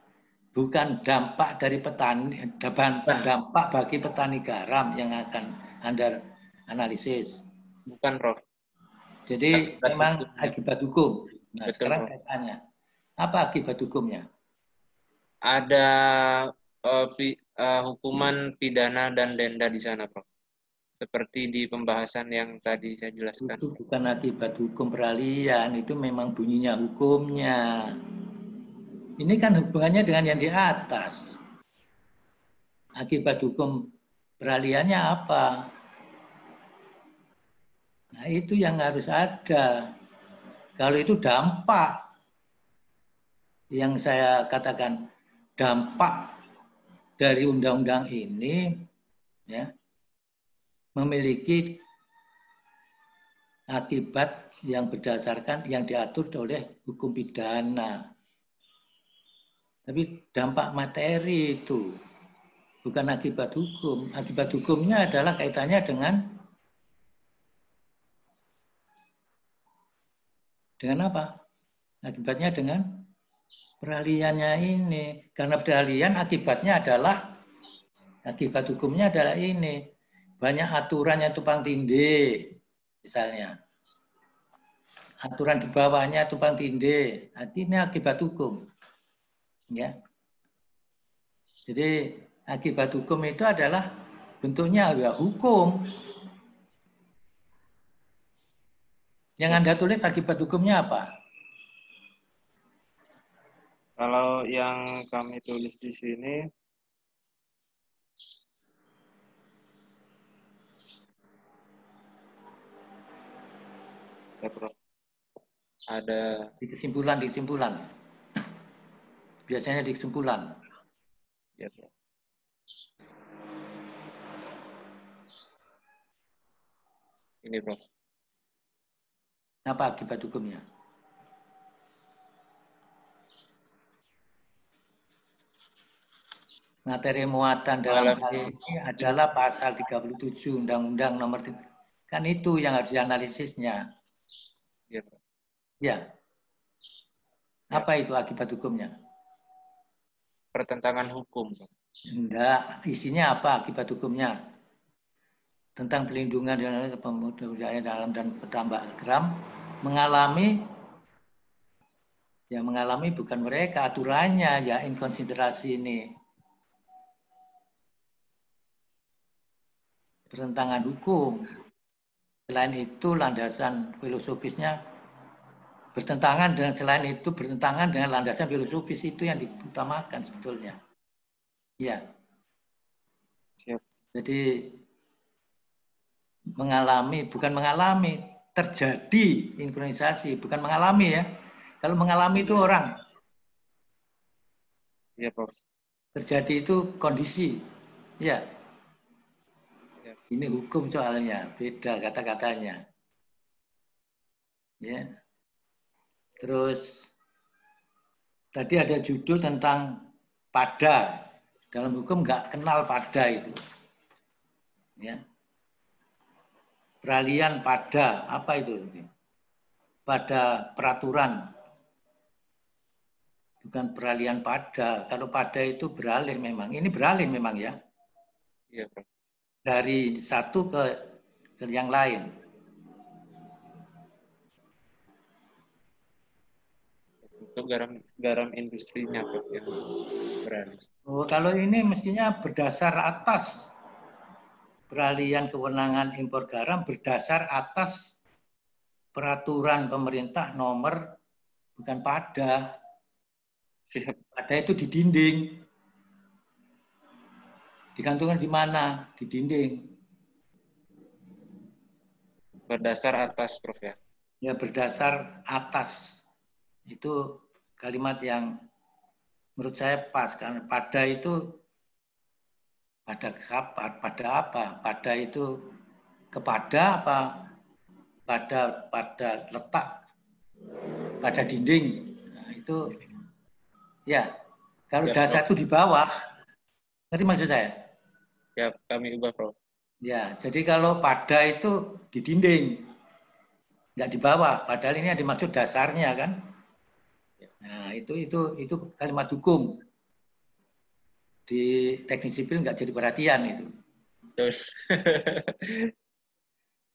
Bukan dampak dari petani, dampak bagi petani garam yang akan Anda analisis. Bukan, Prof. Jadi Akibat memang hukumnya. akibat hukum. Nah, Betul, sekarang Prof. saya tanya, apa akibat hukumnya? Ada hukuman pidana dan denda di sana, Prof. Seperti di pembahasan yang tadi saya jelaskan. Itu bukan akibat hukum peralihan, itu memang bunyinya hukumnya. Ini kan hubungannya dengan yang di atas. Akibat hukum peralihannya apa? Nah, itu yang harus ada. Kalau itu dampak, yang saya katakan dampak dari undang-undang ini, ya, memiliki akibat yang berdasarkan yang diatur oleh hukum pidana. Tapi dampak materi itu bukan akibat hukum. Akibat hukumnya adalah kaitannya dengan apa? Akibatnya dengan peralihannya ini. Karena peralihan akibatnya adalah, akibat hukumnya adalah ini. Banyak aturan yang tumpang tindih, misalnya. Aturan di bawahnya tumpang tindih. Artinya akibat hukum. Ya. Jadi akibat hukum itu adalah bentuknya ya hukum. Yang Anda tulis akibat hukumnya apa? Kalau yang kami tulis di sini, ya, Prof. Ada Di kesimpulan. Biasanya di kesimpulan. ya, Prof. Ini, Prof. Apa akibat hukumnya? Materi muatan dalam hal ini adalah pasal 37 Undang-Undang Nomor 3. Kan itu yang harus dianalisisnya. Ya, Prof. Ya. Apa itu akibat hukumnya? Pertentangan hukum, Prof. Enggak, isinya apa akibat hukumnya? Tentang pelindungan dan pemberdayaan dalam dan bertambah gram mengalami bukan mereka, aturannya ya inkonsiderasi ini. Pertentangan hukum. Selain itu landasan filosofisnya bertentangan dengan landasan filosofis itu yang diutamakan sebetulnya. Ya. Siap. Jadi terjadi sinkronisasi, bukan mengalami ya. Kalau mengalami itu orang. Iya, Prof. Terjadi itu kondisi. Ya. Ini hukum soalnya, beda kata-katanya. Ya. Terus tadi ada judul tentang pada. Dalam hukum nggak kenal pada itu. Ya. Peralihan pada, apa itu? Pada peraturan. Bukan peralihan pada. Kalau pada itu beralih memang. Ini beralih memang ya. Iya, Prof. Dari satu ke yang lain. Untuk garam industrinya, Prof, yang beralih. Oh, kalau ini mestinya berdasar atas peralihan kewenangan impor garam berdasar atas peraturan pemerintah nomor bukan pada. Siap. Pada itu di dinding. Digantungkan di mana? Di dinding. Berdasar atas, Prof, ya. Ya, berdasar atas. Itu kalimat yang menurut saya pas. Karena pada itu pada apa? Pada itu kepada apa? Pada letak. Pada dinding. Nah, itu ya. Kalau Siap, dasar Prof. itu di bawah. Ngerti maksud saya? Siap, kami ubah, Prof. Ya, jadi kalau pada itu di dinding, nggak di bawah. Padahal ini yang dimaksud dasarnya kan. Nah, itu kalimat hukum. Di teknik sipil nggak jadi perhatian itu. Terus.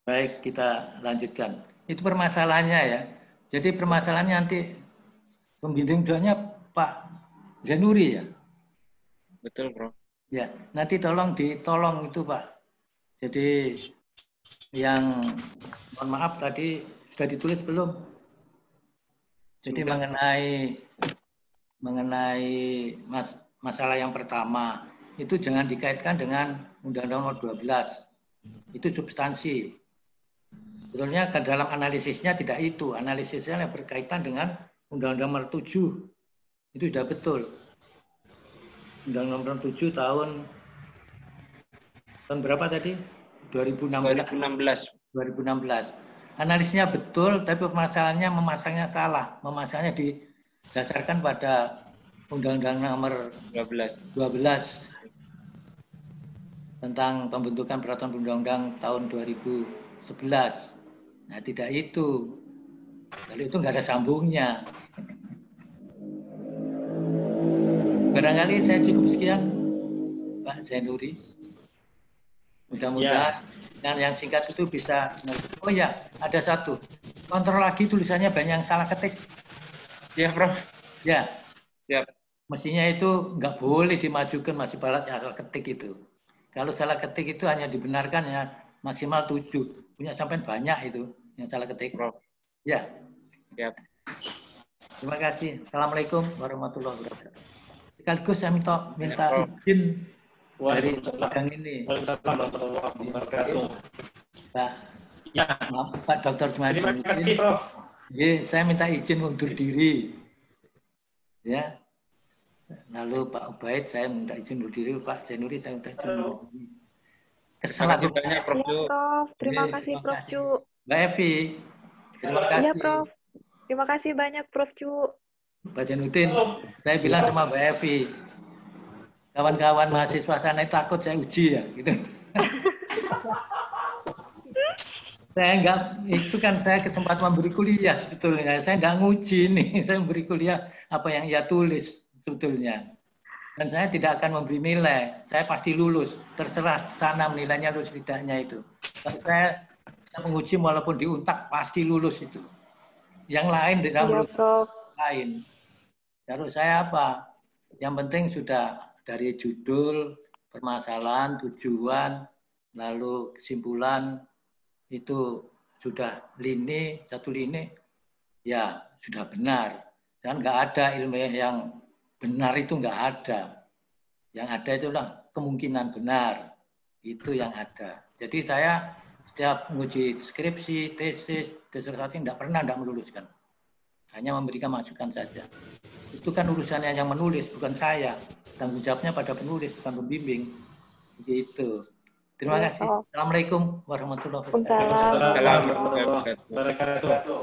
Baik, kita lanjutkan. Itu permasalahannya ya. Jadi permasalahannya nanti pembimbing doanya Pak Zainuri ya. Betul, Prof. Ya, nanti ditolong itu Pak. Jadi yang mohon maaf tadi sudah ditulis belum? Jadi Sudah. mengenai masalah yang pertama itu jangan dikaitkan dengan Undang-Undang Nomor 12. Itu substansi. Sebetulnya dalam analisisnya tidak itu. Analisisnya berkaitan dengan Undang-Undang Nomor 7. Itu sudah betul. Undang-Undang Nomor 7 tahun berapa tadi? 2016. 2016. Analisnya betul, tapi permasalahannya memasangnya salah. Memasangnya didasarkan pada Undang-Undang Nomor 12 tentang pembentukan peraturan undang-undang tahun 2011. Nah, tidak itu. Kalau itu nggak ada sambungnya. Barangkali saya cukup sekian, Pak Zainuri. Mudah-mudahan dengan yang singkat itu bisa. Oh ya, ada satu. Kontrol lagi tulisannya banyak yang salah ketik. Ya, Prof. Ya. Siap. Mestinya itu nggak boleh dimajukan masih balat yang salah ketik itu. Kalau salah ketik itu hanya dibenarkan ya maksimal 7. Punya sampai banyak itu yang salah ketik. Prof. Ya. Siap. Terima kasih. Assalamualaikum warahmatullahi wabarakatuh. Sekaligus saya minta izin dari sidang ini. Waalaikumsalam warahmatullahi wabarakatuh. Pak Dr. Jumaidi. Terima kasih, Prof. Saya minta izin undur diri. Ya. Lalu Pak Ubaid saya minta izin undur diri, Pak Zainuri saya minta izin undur diri. Kesel Terima aku. kasih banyak Prof. Iya, Ju. Prof. Terima Iya, kasih, terima Prof. kasih. Cu. Mbak Evi, terima Iya, kasih. Prof. Terima kasih banyak, Prof. Cu. Pak Januddin, saya bilang sama Mbak Evi, kawan-kawan mahasiswa sana takut saya uji ya, gitu. Saya enggak, itu kan saya kesempatan memberi kuliah sebetulnya. Saya enggak nguji nih, saya memberi kuliah apa yang ia tulis sebetulnya. Dan saya tidak akan memberi nilai, saya pasti lulus. Terserah sana nilainya lulus tidaknya itu. Kalau saya menguji walaupun diuntak pasti lulus itu. Yang lain tidak Iya, lulus Prof. lain. Kalau saya apa? Yang penting sudah dari judul, permasalahan, tujuan, lalu kesimpulan, itu sudah satu lini, ya sudah benar. Dan nggak ada ilmiah yang benar itu nggak ada. Yang ada itulah kemungkinan benar. Itu yang ada. Jadi saya setiap menguji skripsi, tesis, disertasi tidak meluluskan. Hanya memberikan masukan saja. Itu kan urusannya yang menulis, bukan saya. Tanggung jawabnya pada penulis, bukan pembimbing. Begitu. Terima Iya, kasih. Prof. Assalamualaikum warahmatullahi wabarakatuh. Waalaikumsalam. Assalamualaikum warahmatullahi Wabarakatuh.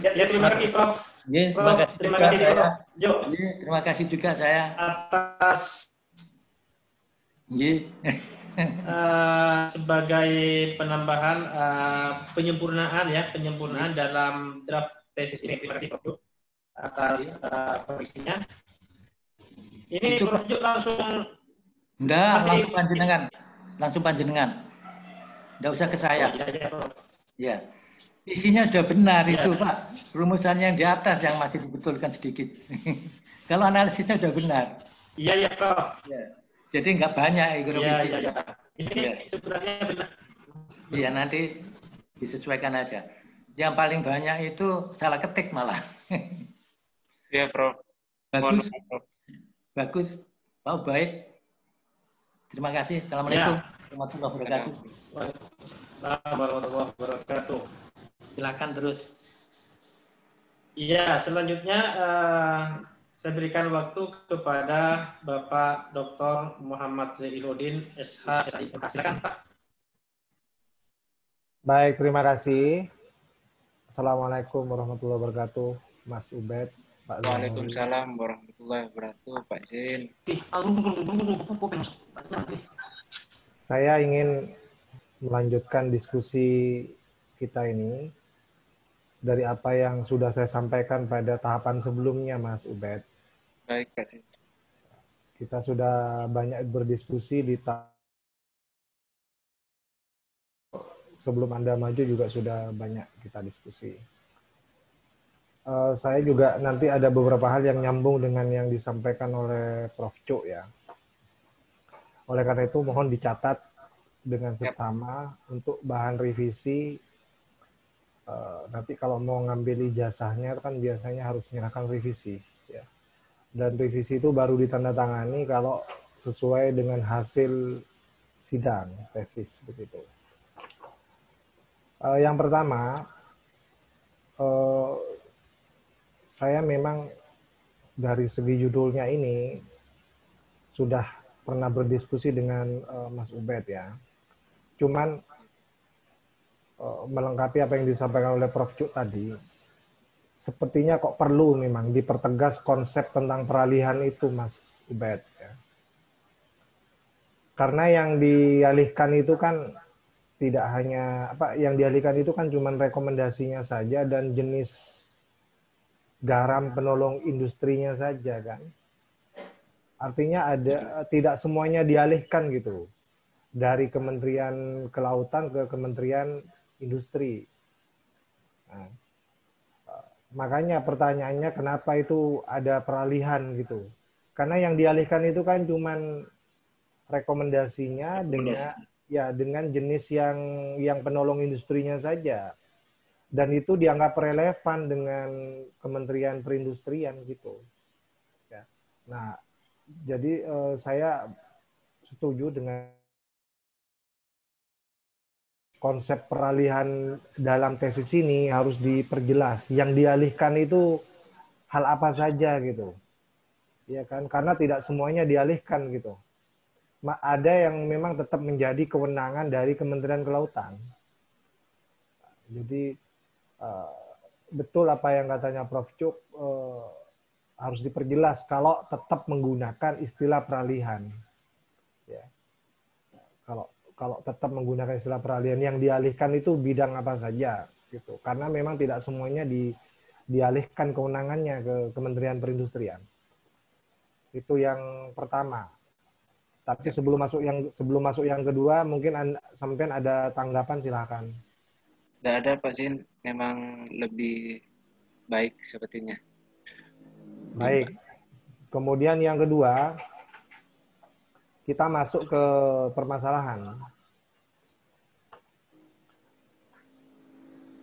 Ya, terima kasih Prof. Ya, terima Prof, kasih terima juga kasih saya. Prof. Jo, Ya, terima kasih juga saya. atas Ya. sebagai penambahan penyempurnaan dalam draft tesis ini. Terima kasih Prof. Jo atas koreksinya. Ini Itu, Prof. Jo langsung enggak, masih- langsung panjenengan. Enggak usah ke saya. Oh, ya, Prof. Ya. Isinya sudah benar Ya. itu, Pak. Rumusannya yang di atas yang masih dibetulkan sedikit. Kalau analisisnya sudah benar. Iya, Prof. Ya. Jadi enggak banyak itu revisi. Iya. Ini Ya. sebenarnya benar. Iya, nanti disesuaikan aja. Yang paling banyak itu salah ketik malah. Iya, Prof. Bagus, Mohon maaf, Prof. bagus. Pak baik. Terima kasih. Assalamualaikum Ya. warahmatullahi wabarakatuh. Waalaikumsalam warahmatullahi wabarakatuh. Silakan terus. Iya, selanjutnya saya berikan waktu kepada Bapak Dr. Muhammad Zainuddin SH. Silakan Pak. Baik, terima kasih. Assalamualaikum warahmatullahi wabarakatuh, Mas Ubed, Pak Zainul. Waalaikumsalam warahmatullahi wabarakatuh, Pak Zin. Saya ingin melanjutkan diskusi kita ini dari apa yang sudah saya sampaikan pada tahapan sebelumnya, Mas Ubed. Baik, Pak Zin. Kita sudah banyak berdiskusi di sebelum Anda maju juga sudah banyak kita diskusi. Saya juga nanti ada beberapa hal yang nyambung dengan yang disampaikan oleh Prof. Cuk ya. Oleh karena itu mohon dicatat dengan seksama untuk bahan revisi. Nanti kalau mau ngambil ijazahnya kan biasanya harus menyerahkan revisi. Ya. Dan revisi itu baru ditandatangani kalau sesuai dengan hasil sidang, tesis begitu. Yang pertama, saya memang dari segi judulnya ini sudah pernah berdiskusi dengan Mas Ubed ya. Cuman melengkapi apa yang disampaikan oleh Prof. Cuk tadi, sepertinya kok perlu memang dipertegas konsep tentang peralihan itu, Mas Ubed. Ya. Karena yang dialihkan itu kan tidak hanya yang dialihkan itu kan cuma rekomendasinya saja dan jenis garam penolong industrinya saja kan. Artinya tidak semuanya dialihkan gitu dari Kementerian Kelautan ke Kementerian Industri. Nah, makanya pertanyaannya kenapa itu ada peralihan gitu? Karena yang dialihkan itu kan cuma rekomendasinya dengan jenis yang penolong industrinya saja. Dan itu dianggap relevan dengan Kementerian Perindustrian gitu. Ya. Nah, jadi saya setuju dengan konsep peralihan dalam tesis ini harus diperjelas. Yang dialihkan itu hal apa saja gitu. Ya kan? Karena tidak semuanya dialihkan gitu. ada yang memang tetap menjadi kewenangan dari Kementerian Kelautan. Jadi betul apa yang katanya Prof. Cuk, harus diperjelas kalau tetap menggunakan istilah peralihan. Ya. Kalau tetap menggunakan istilah peralihan, yang dialihkan itu bidang apa saja, gitu. Karena memang tidak semuanya dialihkan kewenangannya ke Kementerian Perindustrian. Itu yang pertama. Tapi sebelum masuk yang kedua, mungkin sampean ada tanggapan, silakan. Tidak ada Pak Sin, memang lebih baik sepertinya. Baik. Kemudian yang kedua, kita masuk ke permasalahan.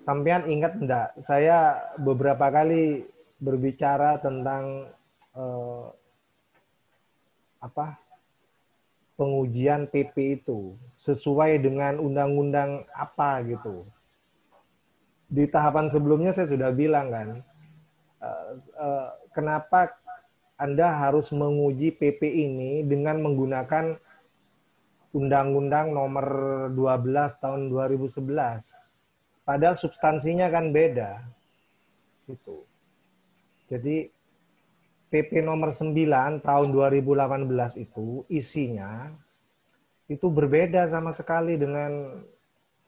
Sampean ingat enggak, saya beberapa kali berbicara tentang pengujian PP itu sesuai dengan undang-undang apa gitu. Di tahapan sebelumnya saya sudah bilang kan, kenapa Anda harus menguji PP ini dengan menggunakan Undang-Undang Nomor 12 Tahun 2011. Padahal substansinya kan beda. Gitu. Jadi PP nomor 9 tahun 2018 itu isinya itu berbeda sama sekali dengan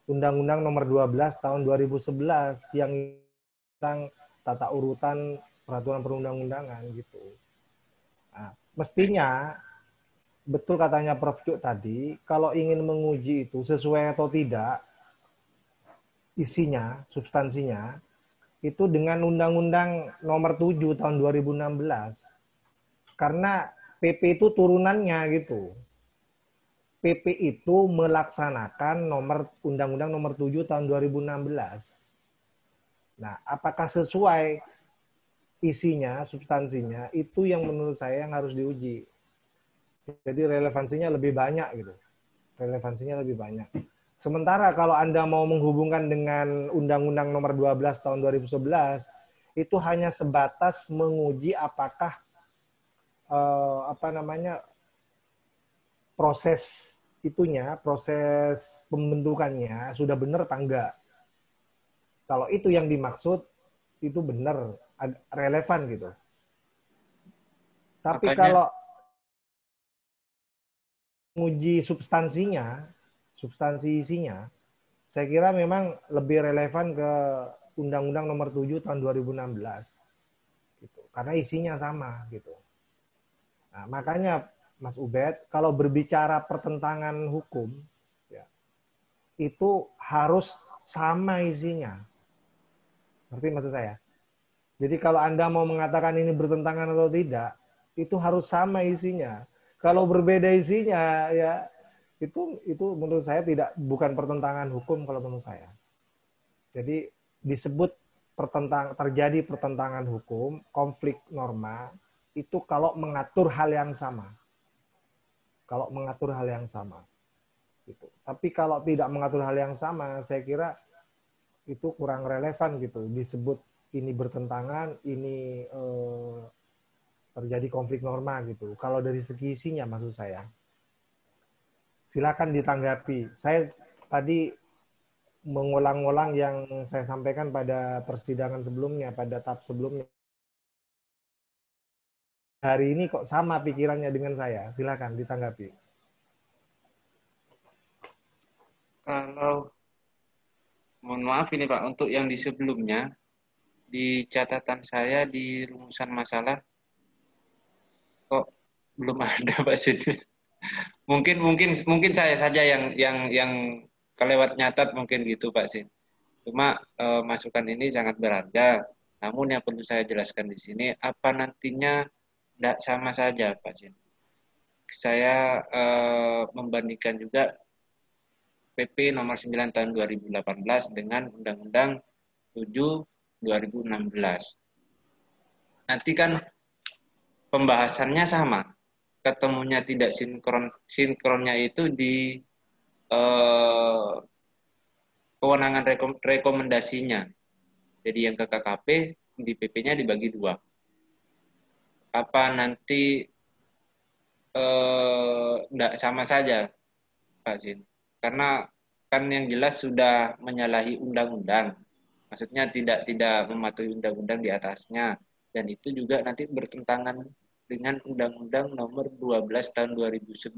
Undang-Undang nomor 12 tahun 2011 yang tentang tata urutan peraturan perundang-undangan gitu. Nah, mestinya betul katanya Prof. Cuk tadi, kalau ingin menguji itu sesuai atau tidak isinya, substansinya, itu dengan Undang-Undang Nomor 7 tahun 2016. Karena PP itu turunannya gitu. PP itu melaksanakan Undang-Undang Nomor 7 tahun 2016. Nah, apakah sesuai isinya, substansinya, itu yang menurut saya yang harus diuji. Jadi relevansinya lebih banyak gitu. Relevansinya lebih banyak. Sementara kalau Anda mau menghubungkan dengan Undang-Undang Nomor 12 tahun 2011, itu hanya sebatas menguji apakah proses pembentukannya sudah benar atau enggak. Kalau itu yang dimaksud, itu benar, relevan gitu. Tapi kalau menguji substansi isinya, saya kira memang lebih relevan ke Undang-Undang Nomor 7 tahun 2016. Gitu. Karena isinya sama gitu. Nah, makanya Mas Ubed, kalau berbicara pertentangan hukum, ya, itu harus sama isinya. Ngerti maksud saya? Jadi kalau Anda mau mengatakan ini bertentangan atau tidak, itu harus sama isinya. Kalau berbeda isinya, ya itu menurut saya bukan pertentangan hukum kalau menurut saya. Jadi disebut terjadi pertentangan hukum, konflik norma, itu kalau mengatur hal yang sama. Kalau mengatur hal yang sama. Gitu. Tapi kalau tidak mengatur hal yang sama, saya kira itu kurang relevan gitu. Disebut ini bertentangan, ini terjadi konflik norma gitu. Kalau dari segi isinya maksud saya. Silakan ditanggapi. Saya tadi mengulang-ulang yang saya sampaikan pada persidangan sebelumnya, pada tahap sebelumnya. Hari ini kok sama pikirannya dengan saya. Silakan ditanggapi. Kalau mohon maaf ini Pak, untuk yang di sebelumnya, di catatan saya di rumusan masalah kok belum ada Pak Sin. Mungkin saya saja yang kelewat nyatat mungkin gitu Pak Sin. Cuma masukan ini sangat berharga. Namun yang perlu saya jelaskan di sini, apa nantinya tidak sama saja Pak Sin. Saya membandingkan juga PP nomor 9 tahun 2018 dengan Undang-Undang 7 2016. Nanti kan pembahasannya sama. Ketemunya tidak sinkronnya itu di kewenangan rekomendasinya. Jadi yang ke KKP, di PP-nya dibagi 2. Apa nanti enggak sama saja, Pak Sin. Karena kan yang jelas sudah menyalahi undang-undang. Maksudnya tidak mematuhi undang-undang di atasnya, dan itu juga nanti bertentangan dengan Undang-Undang Nomor 12 Tahun 2011.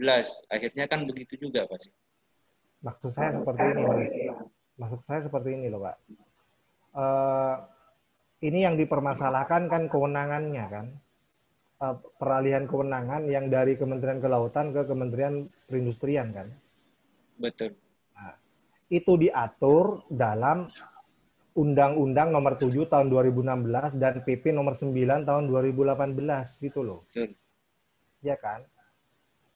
Akhirnya kan begitu juga, Pak Sin. Maksud saya seperti ini, Mas. Maksud saya seperti ini loh, Pak. Eh, ini yang dipermasalahkan kan kewenangannya kan. Peralihan kewenangan yang dari Kementerian Kelautan ke Kementerian Perindustrian kan. Betul. Nah, itu diatur dalam Undang-Undang Nomor 7 Tahun 2016 dan PP Nomor 9 Tahun 2018 gitu loh. Betul. Ya kan?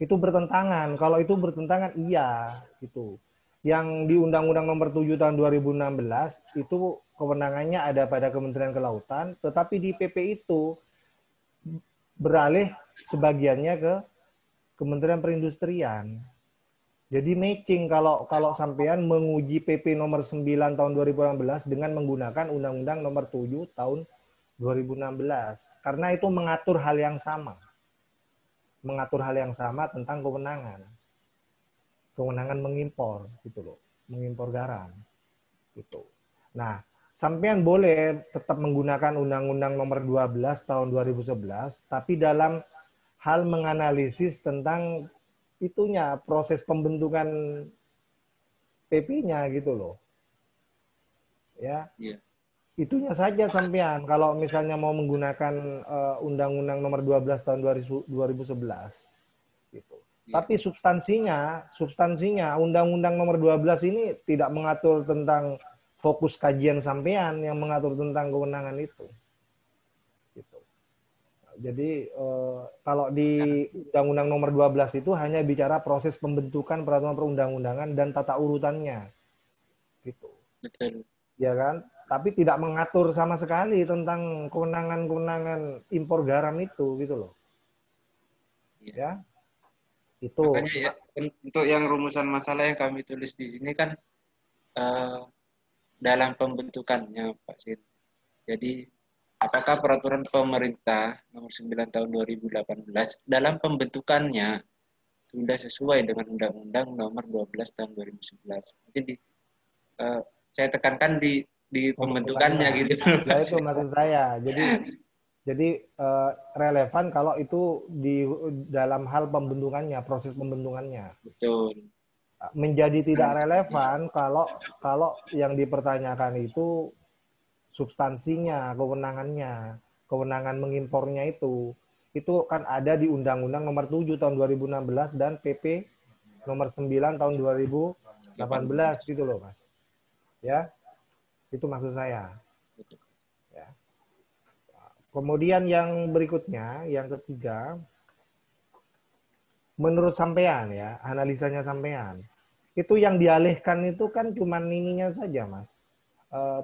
Itu bertentangan. Kalau itu bertentangan, iya gitu. Yang di Undang-Undang Nomor 7 Tahun 2016 itu kewenangannya ada pada Kementerian Kelautan, tetapi di PP itu beralih sebagiannya ke Kementerian Perindustrian. Jadi matching kalau sampean menguji PP nomor 9 tahun 2016 dengan menggunakan Undang-Undang nomor 7 tahun 2016. Karena itu mengatur hal yang sama. Mengatur hal yang sama tentang kewenangan. Kewenangan mengimpor gitu loh. Mengimpor garam. Gitu. Nah, sampean boleh tetap menggunakan Undang-Undang nomor 12 tahun 2011, tapi dalam hal menganalisis tentang itunya, proses pembentukan PP-nya gitu loh. Ya. Iya. Itunya saja sampean kalau misalnya mau menggunakan Undang-Undang nomor 12 tahun 2011 gitu. Iya. Tapi substansinya Undang-Undang nomor 12 ini tidak mengatur tentang fokus kajian sampean, yang mengatur tentang kewenangan itu. Gitu. Jadi kalau di Undang-Undang nomor 12 itu hanya bicara proses pembentukan peraturan perundang-undangan dan tata urutannya. Gitu. Betul. Ya kan? Tapi tidak mengatur sama sekali tentang kewenangan-kewenangan impor garam itu gitu loh. Iya. Ya. Itu Makanya ya, untuk yang rumusan masalah yang kami tulis di sini kan dalam pembentukannya, Pak Sin. Jadi, apakah peraturan pemerintah nomor 9 tahun 2018 dalam pembentukannya sudah sesuai dengan Undang-Undang nomor 12 tahun 2011? Jadi, saya tekankan di pembentukannya gitu. Ya itu maksud saya. Jadi relevan kalau itu di dalam hal pembentukannya, proses pembentukannya. Betul. Menjadi tidak relevan kalau yang dipertanyakan itu substansinya, kewenangannya, kewenangan mengimpornya itu kan ada di Undang-Undang Nomor 7 Tahun 2016 dan PP Nomor 9 Tahun 2018 gitu loh, Mas. Ya, itu maksud saya. Ya. Kemudian yang berikutnya, yang ketiga, menurut sampean ya, analisanya sampean, itu yang dialihkan itu kan cuman ininya saja, Mas.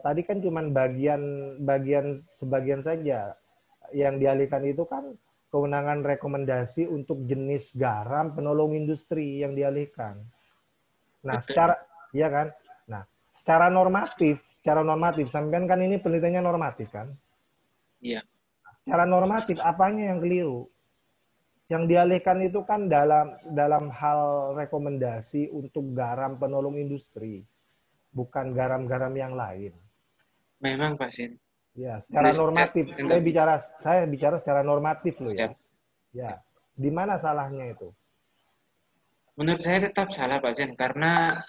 Tadi kan cuman sebagian saja. Yang dialihkan itu kan kewenangan rekomendasi untuk jenis garam penolong industri yang dialihkan. Nah, ya kan? Nah, secara normatif, sampean kan ini penelitiannya normatif kan? Iya. Secara normatif apanya yang keliru? Yang dialihkan itu kan dalam hal rekomendasi untuk garam penolong industri, bukan garam-garam yang lain. Memang, Pak Sin. Ya, secara normatif. Saya bicara secara normatif loh ya. Ya, di mana salahnya itu? Menurut saya tetap salah, Pak Sin, karena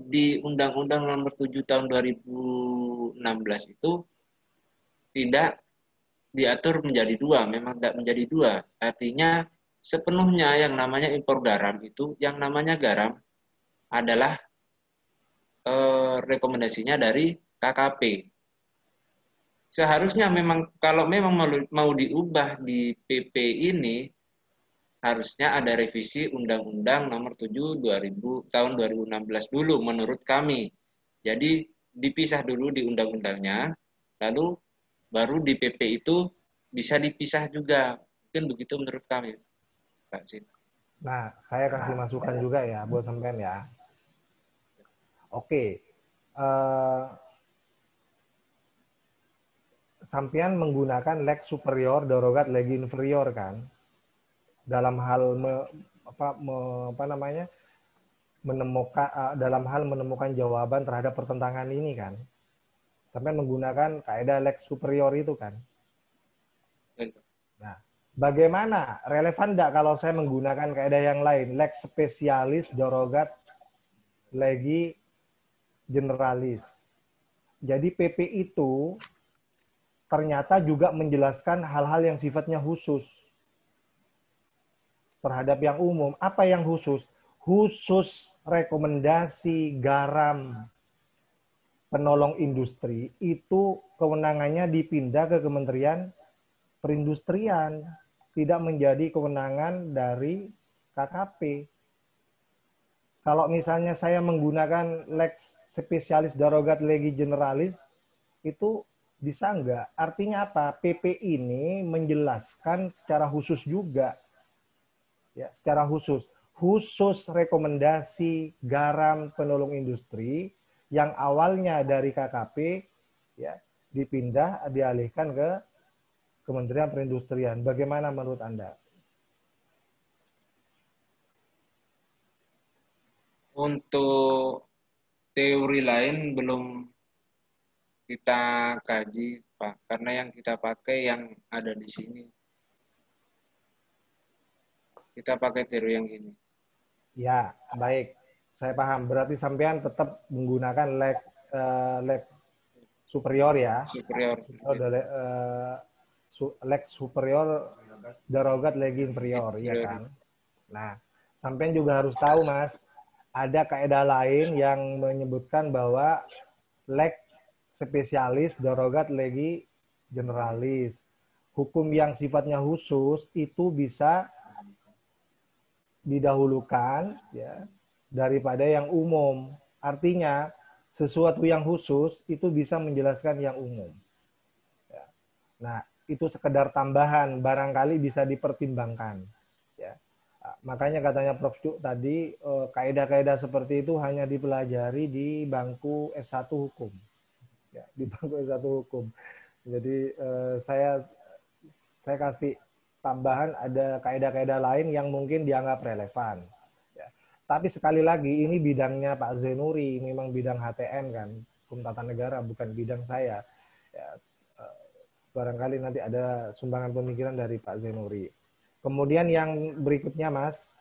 di Undang-Undang Nomor 7 Tahun 2016 itu tidak diatur menjadi dua, memang tidak menjadi dua. Artinya sepenuhnya yang namanya impor garam itu, yang namanya garam adalah rekomendasinya dari KKP. Seharusnya memang kalau memang mau diubah di PP ini, harusnya ada revisi Undang-Undang Nomor 7 tahun 2016 dulu menurut kami. Jadi dipisah dulu di undang-undangnya, lalu baru di PP itu bisa dipisah juga. Mungkin begitu menurut kami, Pak Sin. Nah, saya kasih masukan juga ya buat sampean ya. Oke. Sampean menggunakan leg superior, derogat leg inferior kan? dalam hal menemukan jawaban terhadap pertentangan ini kan. Sampai menggunakan kaidah lex superior itu kan. Nah, bagaimana relevan enggak kalau saya menggunakan kaidah yang lain, lex specialis derogat legi generalis. Jadi PP itu ternyata juga menjelaskan hal-hal yang sifatnya khusus terhadap yang umum. Apa yang khusus? Khusus rekomendasi garam penolong industri itu kewenangannya dipindah ke Kementerian Perindustrian, tidak menjadi kewenangan dari KKP. Kalau misalnya saya menggunakan lex spesialis derogat legi generalis, itu bisa enggak? Artinya apa? PP ini menjelaskan secara khusus juga. Ya, secara khusus. Khusus rekomendasi garam penolong industri yang awalnya dari KKP ya, dialihkan ke Kementerian Perindustrian. Bagaimana menurut Anda? Untuk teori lain belum kita kaji, Pak, karena yang kita pakai yang ada di sini. Kita pakai teori yang ini. Ya, baik. Saya paham. Berarti sampean tetap menggunakan lex superior ya. Superior. Lex superior derogat legi inferior, ya kan? Nah, sampean juga harus tahu, Mas, ada kaidah lain yang menyebutkan bahwa lex spesialis derogat legi generalis. Hukum yang sifatnya khusus itu bisa didahulukan ya daripada yang umum. Artinya sesuatu yang khusus itu bisa menjelaskan yang umum. Ya. Nah, itu sekedar tambahan, barangkali bisa dipertimbangkan. Ya. Makanya katanya Prof. Cuk tadi, kaidah-kaidah seperti itu hanya dipelajari di bangku S1 Hukum. Ya, di bangku S1 Hukum. Jadi saya kasih tambahan ada kaidah-kaidah lain yang mungkin dianggap relevan. Ya. Tapi sekali lagi, ini bidangnya Pak Zainuri, memang bidang HTN kan, Hukum Tata Negara, bukan bidang saya. Ya. Barangkali nanti ada sumbangan pemikiran dari Pak Zainuri. Kemudian yang berikutnya, Mas,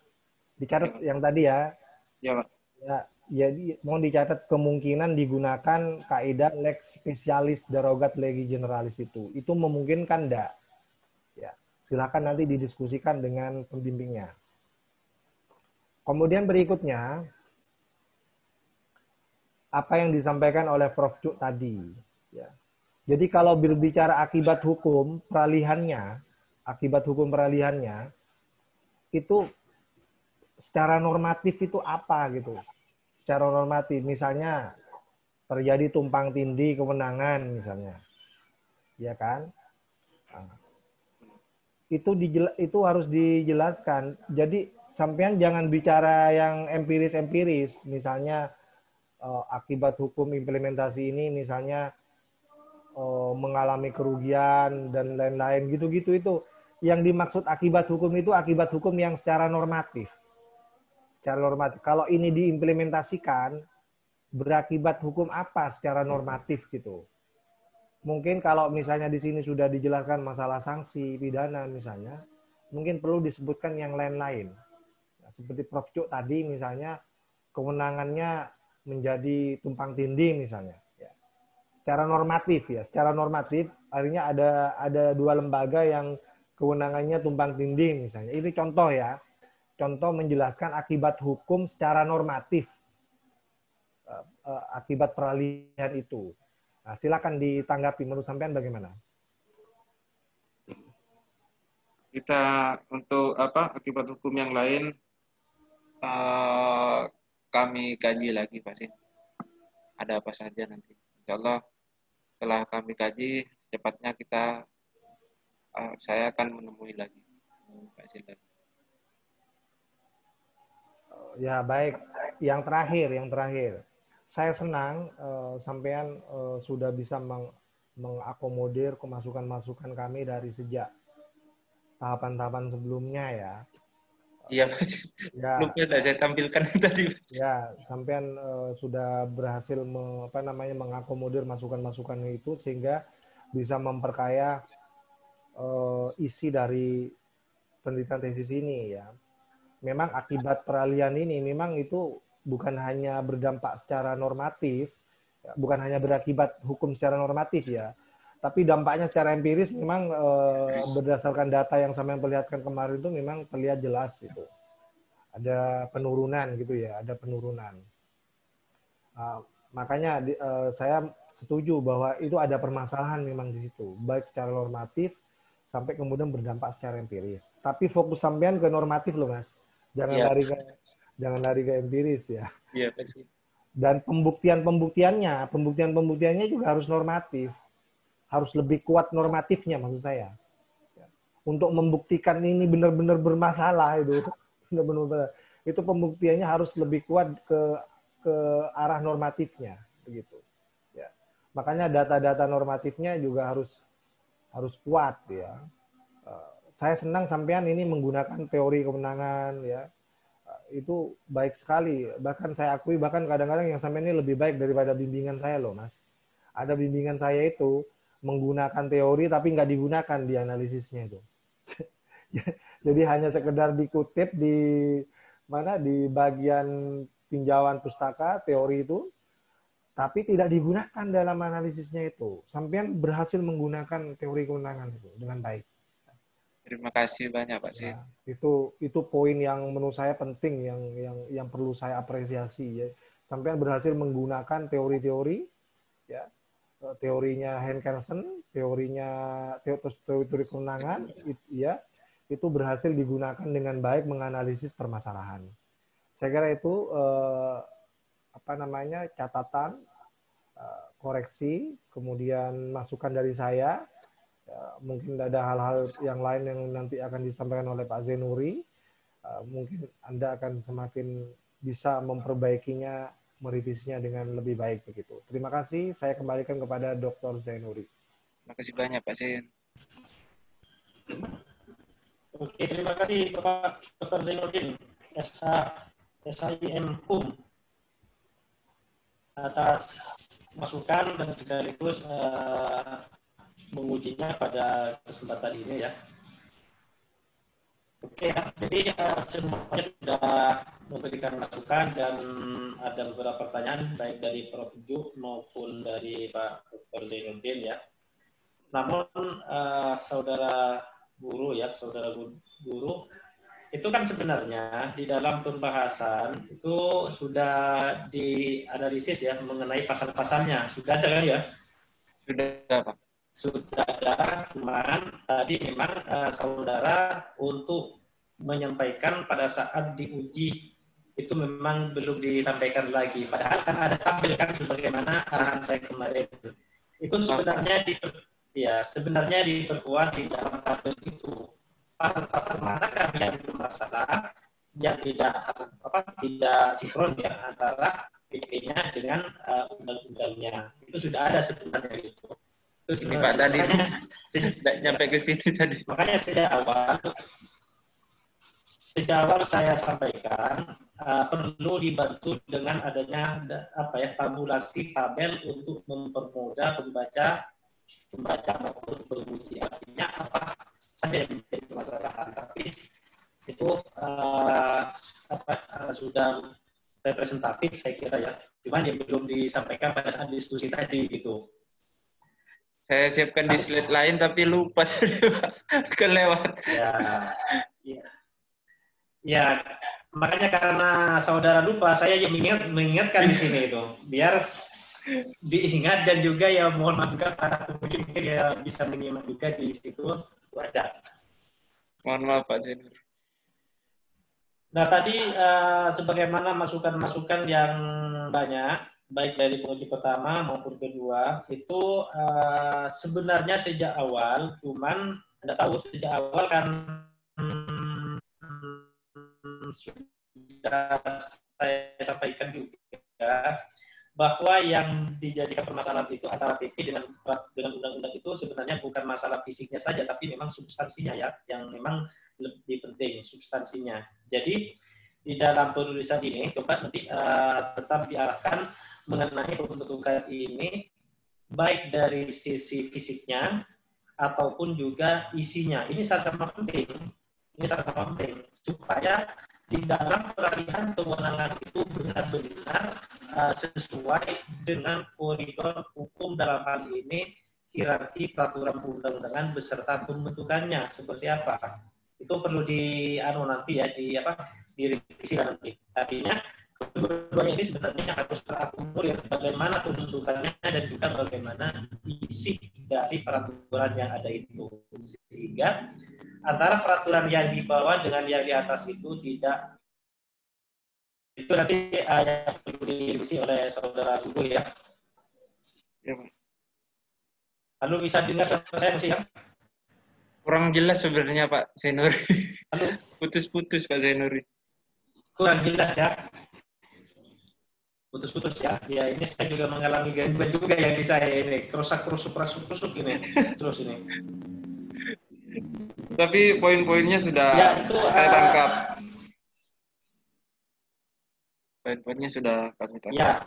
dicatat yang tadi ya. Ya, Pak. Ya, jadi mohon dicatat kemungkinan digunakan kaidah lex spesialis derogat legi generalis itu. Itu memungkinkan enggak? Ya, silakan nanti didiskusikan dengan pembimbingnya. Kemudian berikutnya, apa yang disampaikan oleh Prof. Cuk tadi. Ya. Jadi kalau berbicara akibat hukum peralihannya, itu secara normatif itu apa gitu. Secara normatif, misalnya terjadi tumpang tindih kewenangan misalnya. Ya kan? Nah, itu harus dijelaskan. Jadi sampean jangan bicara yang empiris-empiris, misalnya akibat hukum implementasi ini misalnya mengalami kerugian dan lain-lain gitu-gitu. Itu yang dimaksud akibat hukum itu akibat hukum yang secara normatif. Secara normatif. Kalau ini diimplementasikan berakibat hukum apa secara normatif gitu. Mungkin kalau misalnya di sini sudah dijelaskan masalah sanksi pidana misalnya, mungkin perlu disebutkan yang lain-lain. Nah, seperti Prof. Cuk tadi misalnya kewenangannya menjadi tumpang tindih misalnya. Ya. Secara normatif artinya ada dua lembaga yang kewenangannya tumpang tindih misalnya. Ini contoh ya. Contoh menjelaskan akibat hukum secara normatif. Akibat peralihan itu. Nah, silakan ditanggapi menurut sampean bagaimana? Kita untuk akibat hukum yang lain kami kaji lagi pasti. Ada apa saja nanti. Insya Allah setelah kami kaji secepatnya saya akan menemui lagi. Ya baik. Yang terakhir. Saya senang sampean sudah bisa mengakomodir kemasukan-masukan kami dari sejak tahapan-tahapan sebelumnya ya. Iya, Pak. Ya, Lupa tidak saya tampilkan tadi, Pak. ya, sampean sudah berhasil mengakomodir masukan-masukan itu sehingga bisa memperkaya isi dari penelitian tesis ini ya. Memang akibat peralihan ini memang itu bukan hanya berdampak secara normatif, bukan hanya berakibat hukum secara normatif ya, tapi dampaknya secara empiris memang berdasarkan data yang sampean perlihatkan kemarin itu memang terlihat jelas itu. Ada penurunan gitu ya, ada penurunan. Makanya saya setuju bahwa itu ada permasalahan memang di situ, baik secara normatif sampai kemudian berdampak secara empiris. Tapi fokus sampean ke normatif loh, Mas. Jangan lari ke empiris ya. Iya, pasti. Dan pembuktiannya juga harus normatif. Harus lebih kuat normatifnya maksud saya. Untuk membuktikan ini benar-benar bermasalah itu. Benar-benar itu pembuktiannya harus lebih kuat ke arah normatifnya begitu. Ya. Makanya data-data normatifnya juga harus kuat ya. Saya senang sampean ini menggunakan teori kemenangan ya. Itu baik sekali. Bahkan saya akui bahkan kadang-kadang yang sampean ini lebih baik daripada bimbingan saya loh, Mas. Ada bimbingan saya itu menggunakan teori tapi nggak digunakan di analisisnya itu. Jadi hanya sekedar dikutip di bagian tinjauan pustaka teori itu, tapi tidak digunakan dalam analisisnya itu. Sampean berhasil menggunakan teori kemenangan itu dengan baik. Terima kasih banyak, Pak Sin. Nah, itu poin yang menurut saya penting yang perlu saya apresiasi ya. Sampean berhasil menggunakan teori-teori ya. Teorinya Hankerson, teori kemenangan ya. Itu berhasil digunakan dengan baik menganalisis permasalahan. Saya kira itu catatan, koreksi, kemudian masukan dari saya. Mungkin ada hal-hal yang lain yang nanti akan disampaikan oleh Pak Zainuri. Mungkin Anda akan semakin bisa memperbaikinya, merevisinya dengan lebih baik begitu. Terima kasih. Saya kembalikan kepada Dr. Zainuri. Terima kasih banyak, Pak Sin. Oke, terima kasih Bapak Dr. Zainuddin, SHIM HUM, atas masukan dan sekaligus mengujinya pada kesempatan ini ya. Oke, jadi semuanya sudah memberikan masukan dan ada beberapa pertanyaan baik dari Prof. Juk maupun dari Pak Dr. Zainuddin ya. Namun saudara guru, itu kan sebenarnya di dalam pembahasan itu sudah dianalisis ya mengenai pasal-pasalnya. Sudah ada kan ya? Sudah, Pak. Sudah ada, cuman tadi memang saudara untuk menyampaikan pada saat diuji itu memang belum disampaikan lagi. Padahal kan ada tabel kan sebagaimana arahan saya kemarin. Itu sebenarnya diperkuat di dalam tabel itu. Pasal-pasal manakah yang bermasalah, yang tidak sinkron ya antara PP-nya dengan undang-undangnya. Itu sudah ada sebenarnya itu. Terus ini Pak tadi tidak nyampe ke sini tadi. Makanya sejak awal saya sampaikan perlu dibantu dengan adanya tabulasi tabel untuk mempermudah pembaca maupun penguji. Artinya apa saja yang menjadi permasalahan, tapi itu sudah representatif saya kira ya. Cuman yang belum disampaikan pada saat diskusi tadi gitu. Saya siapkan di slide lain tapi lupa kelewat. Ya, makanya karena saudara lupa, saya yang mengingatkan di sini itu, biar diingat dan juga ya mohon maaf juga para penguji mungkin ya bisa menyimak juga di situ ada. Mohon maaf Pak Zainur. Nah tadi sebagaimana masukan-masukan yang banyak, baik dari penguji pertama maupun kedua, itu sebenarnya sejak awal, cuman Anda tahu sejak awal kan sudah saya sampaikan juga bahwa yang dijadikan permasalahan itu antara PP dengan undang-undang itu sebenarnya bukan masalah fisiknya saja, tapi memang substansinya ya, yang memang lebih penting substansinya. Jadi di dalam penulisan ini coba nanti tetap diarahkan mengenai pembentukan ini baik dari sisi fisiknya ataupun juga isinya. Ini sama-sama penting. Ini sama-sama penting supaya di dalam peralihan kewenangan itu benar-benar sesuai dengan koridor hukum dalam hal ini hierarki peraturan perundang-undangan beserta pembentukannya seperti apa. Itu perlu nanti ya direvisi nanti. Artinya kedua-duanya ini sebenarnya harus terakomodir bagaimana pembentukannya dan juga bagaimana isi dari peraturan yang ada itu, sehingga antara peraturan yang di bawah dengan yang di atas itu tidak, itu nanti yang perlu direvisi oleh saudara Guru ya. Ya, Pak. Lalu bisa dengar saya masih ya? Kurang jelas sebenarnya Pak Zainuri. Halo? Putus-putus Pak Zainuri. Kurang jelas ya? Putus-putus ya? Ya ini saya juga mengalami gangguan juga yang di saya ini. Kerusuk ini. Terus ini. Tapi poin-poinnya sudah Ya, itu, saya tangkap. Poin-poinnya sudah kami tangkap. Ya.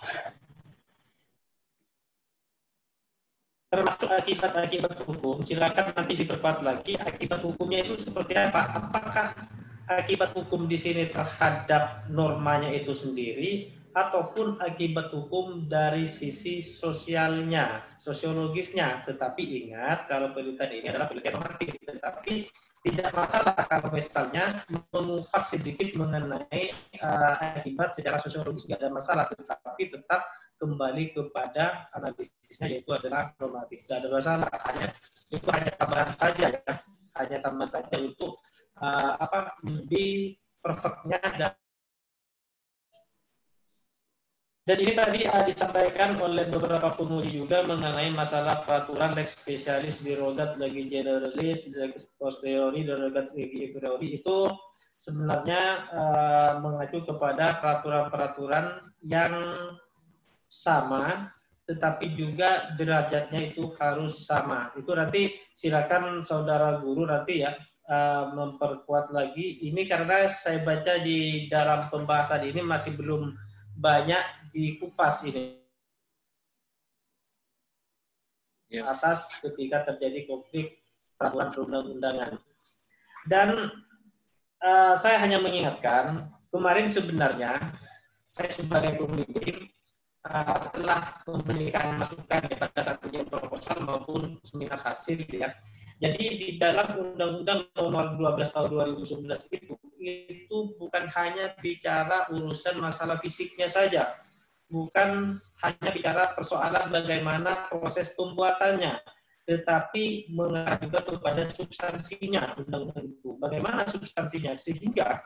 Termasuk akibat-akibat hukum, silakan nanti diperkuat lagi akibat hukumnya itu seperti apa. Apakah akibat hukum di sini terhadap normanya itu sendiri, ataupun akibat hukum dari sisi sosialnya, sosiologisnya. Tetapi ingat, kalau penelitian ini adalah penelitian normatif, tetapi tidak masalah kalau misalnya mengupas sedikit mengenai akibat secara sosiologis, tidak ada masalah, tetapi tetap kembali kepada analisisnya, yaitu adalah normatif. Tidak ada masalah, itu hanya tambahan saja ya, hanya tambahan saja untuk lebih perfectnya. Dan ini tadi disampaikan oleh beberapa penguji juga mengenai masalah peraturan lex specialis derogat legi generalis, lex posteriori derogat legi inferiori, itu sebenarnya mengacu kepada peraturan-peraturan yang sama, tetapi juga derajatnya itu harus sama. Itu nanti silakan saudara guru nanti ya memperkuat lagi. Ini karena saya baca di dalam pembahasan ini masih belum banyak dikupas ini. Ya. Asas ketika terjadi konflik peraturan perundang-undangan. Dan saya hanya mengingatkan, kemarin sebenarnya saya sebagai pemimpin telah memberikan masukan pada saat ujian proposal maupun seminar hasil ya. Jadi di dalam Undang-Undang Nomor 12 Tahun 2011 itu bukan hanya bicara urusan masalah fisiknya saja, bukan hanya bicara persoalan bagaimana proses pembuatannya, tetapi mengarah juga kepada substansinya undang-undang itu. Bagaimana substansinya sehingga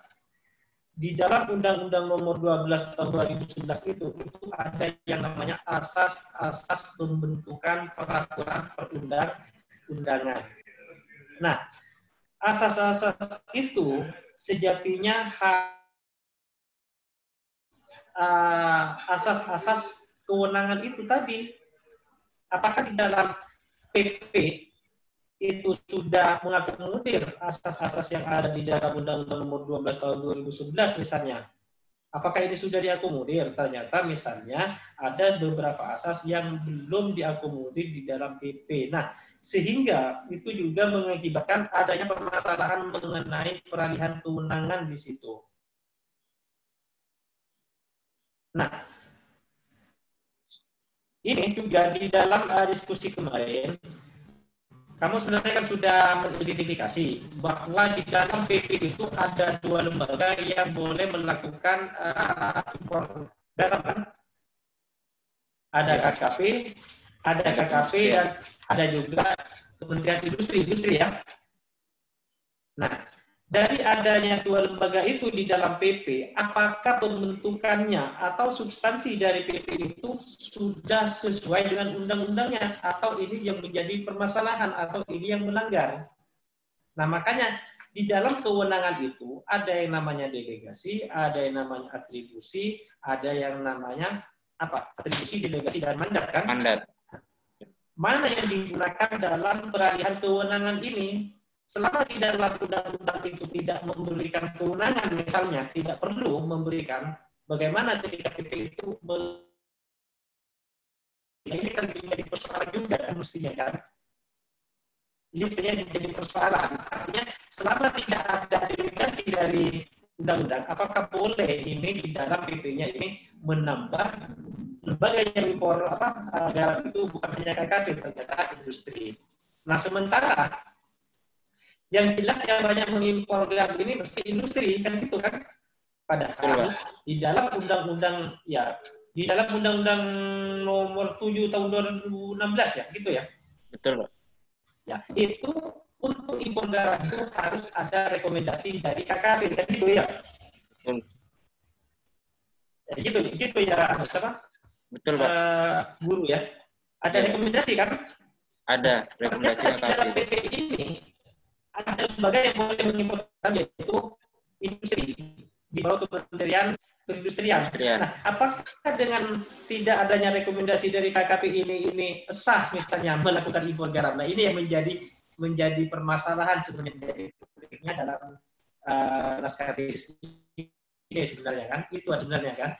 di dalam Undang-Undang Nomor 12 Tahun 2011 itu ada yang namanya asas-asas pembentukan peraturan perundang-undangan. Nah, asas-asas itu sejatinya asas-asas kewenangan itu tadi, apakah di dalam PP itu sudah mengakomodir asas-asas yang ada di dalam Undang-Undang Nomor 12 Tahun 2011 misalnya. Apakah ini sudah diakomodir? Ternyata misalnya ada beberapa asas yang belum diakomodir di dalam PP. Nah, sehingga itu juga mengakibatkan adanya permasalahan mengenai peralihan kewenangan di situ. Nah, ini juga di dalam diskusi kemarin, kamu sebenarnya kan sudah mengidentifikasi bahwa di dalam PP itu ada dua lembaga yang boleh melakukan impor garam kan? Ada KKP, dan ada juga Kementerian Industri ya. Nah, dari adanya dua lembaga itu di dalam PP, apakah pembentukannya atau substansi dari PP itu sudah sesuai dengan undang-undangnya, atau ini yang menjadi permasalahan, atau ini yang melanggar? Nah, makanya di dalam kewenangan itu ada yang namanya delegasi, ada yang namanya atribusi, ada yang namanya apa? Atribusi, delegasi, dan mandat kan? Mandat. Mana yang digunakan dalam peralihan kewenangan ini? selama di dalam undang-undang itu tidak memberikan kewenangan, misalnya tidak perlu memberikan, bagaimana ketika PP itu ini kan menjadi persoalan juga kan mestinya kan. Ini menjadi persoalan. Artinya selama tidak ada delegasi dari undang-undang, apakah boleh ini di dalam PP-nya ini menambah lembaga yang impor garam itu bukan hanya KKP, ternyata industri. Nah sementara yang jelas yang banyak mengimpor garam ini mesti industri kan gitu kan. Padahal di dalam undang-undang ya di dalam undang-undang nomor 7 tahun 2016 ya gitu ya. Betul, Pak. Ya, itu untuk impor garam itu harus ada rekomendasi dari KKP kan gitu ya. Betul. Ya gitu ya apa? Betul, Pak. Guru ya. Ada rekomendasi kan? Ada rekomendasi KKP. Di dalam KKP. PP ini ada lembaga yang boleh mengimpor garam yaitu industri di bawah Kementerian Perindustrian. Nah, apakah dengan tidak adanya rekomendasi dari KKP ini sah misalnya melakukan impor garam? Nah, ini yang menjadi permasalahan sebenarnya dalam naskah tesis ini sebenarnya kan. Itu sebenarnya kan.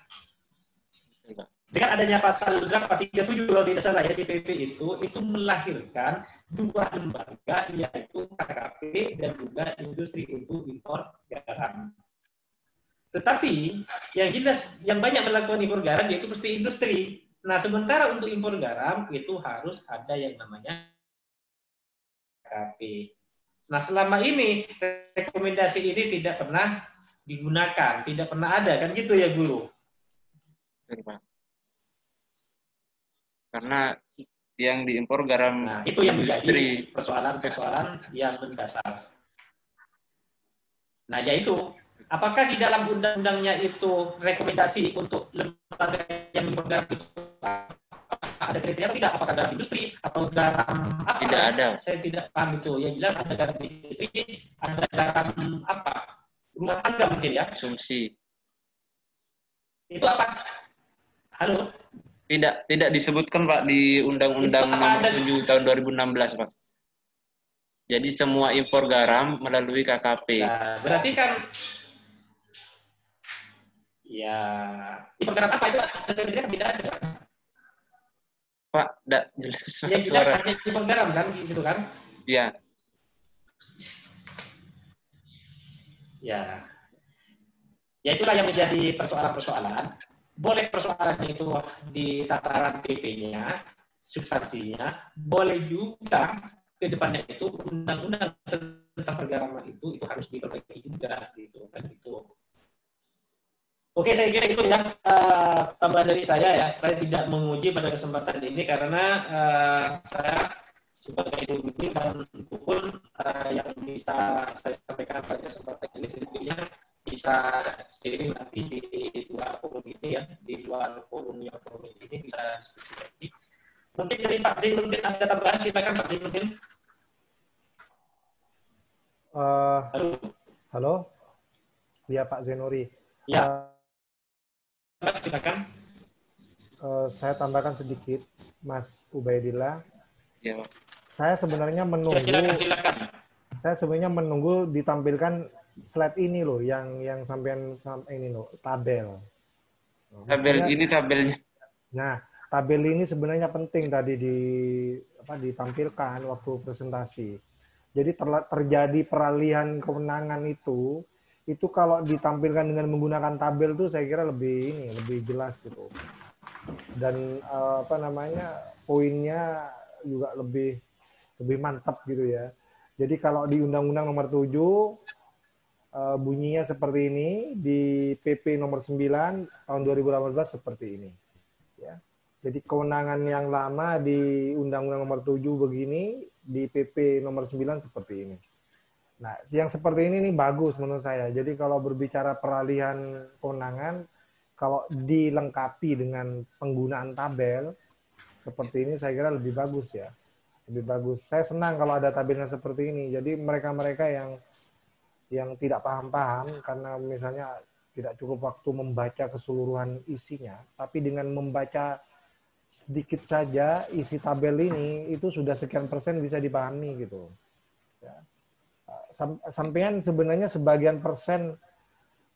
Dengan adanya pasal berapa 37 kalau tidak salah ya di PP itu melahirkan dua lembaga yaitu KKP dan juga industri untuk impor garam. Tetapi yang jelas yang banyak melakukan impor garam yaitu pasti industri. Nah, sementara untuk impor garam itu harus ada yang namanya KKP. Nah, selama ini rekomendasi ini tidak pernah digunakan, tidak pernah ada kan gitu ya, Guru? Karena yang diimpor garam itu yang industri. menjadi persoalan-persoalan yang mendasar. Nah, yaitu apakah di dalam undang-undangnya itu rekomendasi untuk lembaga yang impor garam itu ada kriteria atau tidak? Apakah garam industri atau garam apa? Tidak ada. Saya tidak paham itu. Yang jelas ada garam industri, ada garam apa? Rumah tangga mungkin ya? Konsumsi. Itu apa? Halo? Tidak disebutkan, Pak, di Undang-Undang Nomor 7 tahun 2016, Pak. Jadi semua impor garam melalui KKP. Nah, berarti kan ya impor garam apa itu tidak ada. Pak, tidak jelas. Yang jelas hanya impor garam kan, gitu kan? Iya. Ya. Ya itulah yang menjadi persoalan-persoalan. Boleh persoalan itu di tataran PP-nya, substansinya, boleh juga ke depannya itu undang-undang tentang pergaraman itu harus diperbaiki juga gitu kan itu. Oke, saya kira itu ya tambahan dari saya ya. Saya tidak menguji pada kesempatan ini karena saya sebagai guru dan pun yang bisa saya sampaikan pada kesempatan ini sedikitnya bisa sharing nanti di luar forum ini ya, di luar forum yang forum ini bisa diskusi lagi. Mungkin dari Pak Zin mungkin ada tambahan, silakan Pak Zin mungkin. Halo, ya Pak Zenori. Ya, silakan. Saya tambahkan sedikit, Mas Ubaidillah. Ya, Pak. Saya sebenarnya menunggu. Ya, silakan. Saya sebenarnya menunggu ditampilkan slide ini loh, yang sampean ini loh, tabel. Tabelnya. Nah, tabel ini sebenarnya penting tadi ditampilkan waktu presentasi. Jadi terjadi peralihan kewenangan itu kalau ditampilkan dengan menggunakan tabel itu saya kira lebih jelas gitu. Dan poinnya juga lebih mantap gitu ya. Jadi kalau di Undang-Undang Nomor 7 bunyinya seperti ini, di PP Nomor 9 tahun 2018 seperti ini. Ya. Jadi kewenangan yang lama di Undang-Undang Nomor 7 begini, di PP Nomor 9 seperti ini. Nah, yang seperti ini nih bagus menurut saya. Jadi kalau berbicara peralihan kewenangan, kalau dilengkapi dengan penggunaan tabel seperti ini, saya kira lebih bagus ya. Lebih bagus. Saya senang kalau ada tabelnya seperti ini. Jadi mereka-mereka yang tidak paham-paham karena misalnya tidak cukup waktu membaca keseluruhan isinya, tapi dengan membaca sedikit saja isi tabel ini itu sudah sekian persen bisa dipahami gitu. Ya. sampean sebenarnya sebagian persen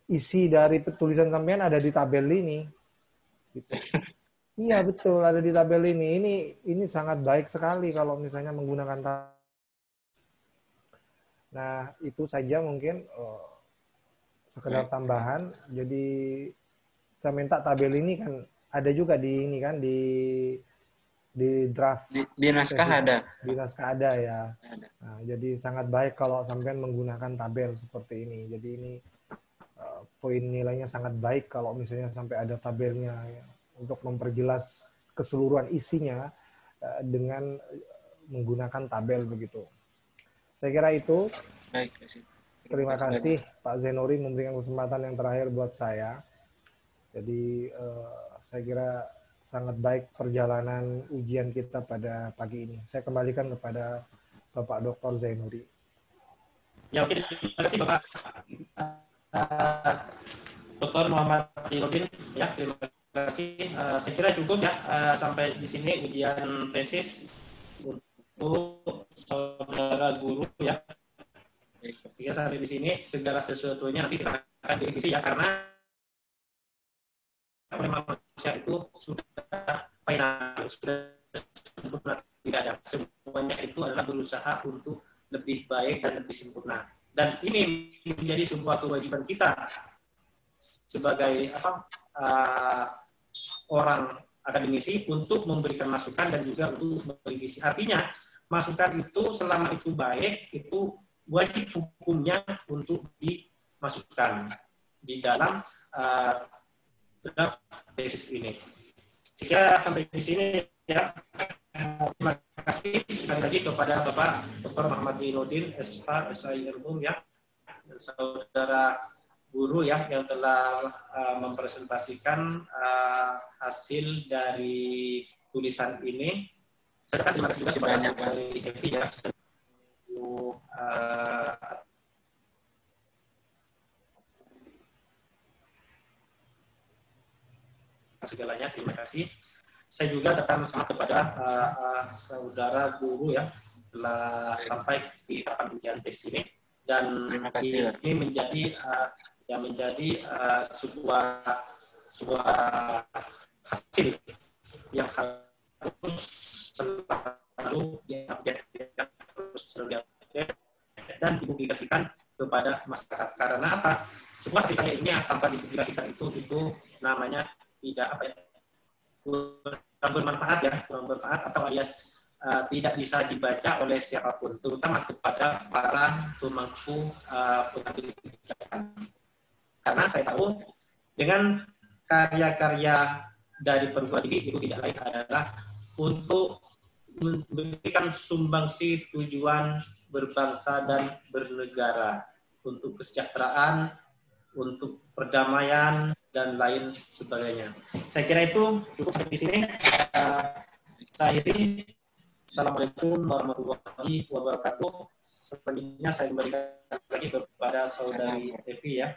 isi dari tulisan sampean ada di tabel ini. Gitu. Iya betul, ada di tabel ini. Ini sangat baik sekali kalau misalnya menggunakan tabel. Nah, itu saja mungkin sekedar tambahan. Jadi saya minta tabel ini kan ada juga di ini kan di draft di naskah tesis. ada. Di naskah ada ya. Ada. Nah, jadi sangat baik kalau sampean menggunakan tabel seperti ini. Jadi ini poin nilainya sangat baik kalau misalnya sampai ada tabelnya ya, untuk memperjelas keseluruhan isinya dengan menggunakan tabel begitu. Saya kira itu. Baik, Terima kasih Pak Zainuri memberikan kesempatan yang terakhir buat saya. Jadi saya kira sangat baik perjalanan ujian kita pada pagi ini. Saya kembalikan kepada Bapak Dr. Zainuri. Ya oke, terima kasih Bapak Dr. Muhammad Zainuddin. Ya, terima kasih. Saya kira cukup ya sampai di sini ujian tesis untuk saudara guru ya. Sehingga sampai di sini segala sesuatunya nanti silakan direvisi ya, karena manusia itu sudah final, sudah sempurna, tidak ada. Semuanya itu adalah berusaha untuk lebih baik dan lebih sempurna. Dan ini menjadi sebuah kewajiban kita sebagai orang akademisi untuk memberikan masukan dan juga untuk merevisi. Artinya masukan itu selama itu baik itu wajib hukumnya untuk dimasukkan di dalam draft tesis ini. Jika sampai di sini ya, terima kasih sekali lagi kepada Bapak Dr. Muhammad Zainuddin, SH, SIRUM ya, dan saudara guru ya yang telah mempresentasikan hasil dari tulisan ini. Saya terima kasih juga kepada saudari Devi ya. Segalanya, terima kasih. Saya juga tetap sama kepada saudara guru ya telah sampai di tahapan ujian tesis ini, dan ini menjadi sebuah hasil yang harus selalu diupdate dan dipublikasikan kepada masyarakat. Karena apa? Sebuah hasil karya ini tanpa dipublikasikan itu namanya tidak kurang bermanfaat ya, kurang bermanfaat atau alias tidak bisa dibaca oleh siapapun, terutama kepada para pemangku pengambil kebijakan. Karena saya tahu dengan karya-karya dari perguruan tinggi itu tidak lain adalah untuk memberikan sumbangsi tujuan berbangsa dan bernegara, untuk kesejahteraan, untuk perdamaian dan lain sebagainya. Saya kira itu cukup sampai di sini. Saya akhiri. Assalamualaikum warahmatullahi wabarakatuh. Selanjutnya saya kembalikan lagi kepada saudari Devi ya.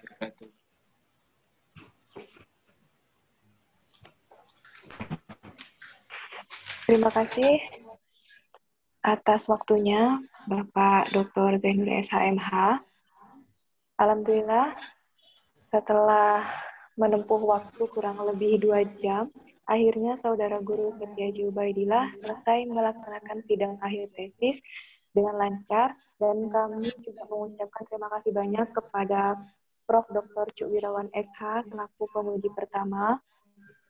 Terima kasih atas waktunya Bapak Dr. Zainuri SHMH. Alhamdulillah, setelah menempuh waktu kurang lebih 2 jam, akhirnya Saudara Guru Setiaji Ubaidillah selesai melaksanakan sidang akhir tesis dengan lancar, dan kami juga mengucapkan terima kasih banyak kepada Prof. Dr. Cuk Wirawan SH selaku penguji pertama,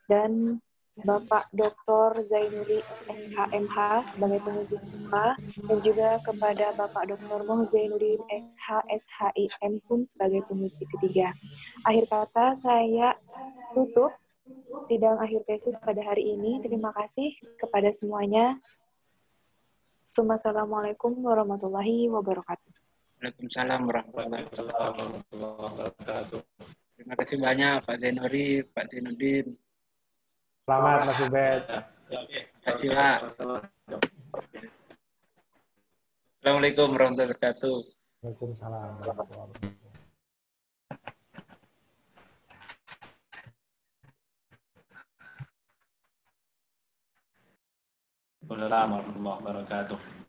dan Bapak Dr. Zainuri SHMH sebagai penguji kedua, dan juga kepada Bapak Dr. Moh Zainuddin SH SHIM pun sebagai penguji ketiga. Akhir kata, saya tutup sidang akhir tesis pada hari ini. Terima kasih kepada semuanya. Assalamualaikum warahmatullahi wabarakatuh. Waalaikumsalam warahmatullahi wabarakatuh. Terima kasih banyak Pak Zainuri, Pak Zainuddin. Selamat Mas Ubed. Terima kasih Pak. Assalamualaikum warahmatullahi wabarakatuh. Waalaikumsalam warahmatullahi wabarakatuh. Waalaikumsalam warahmatullahi wabarakatuh.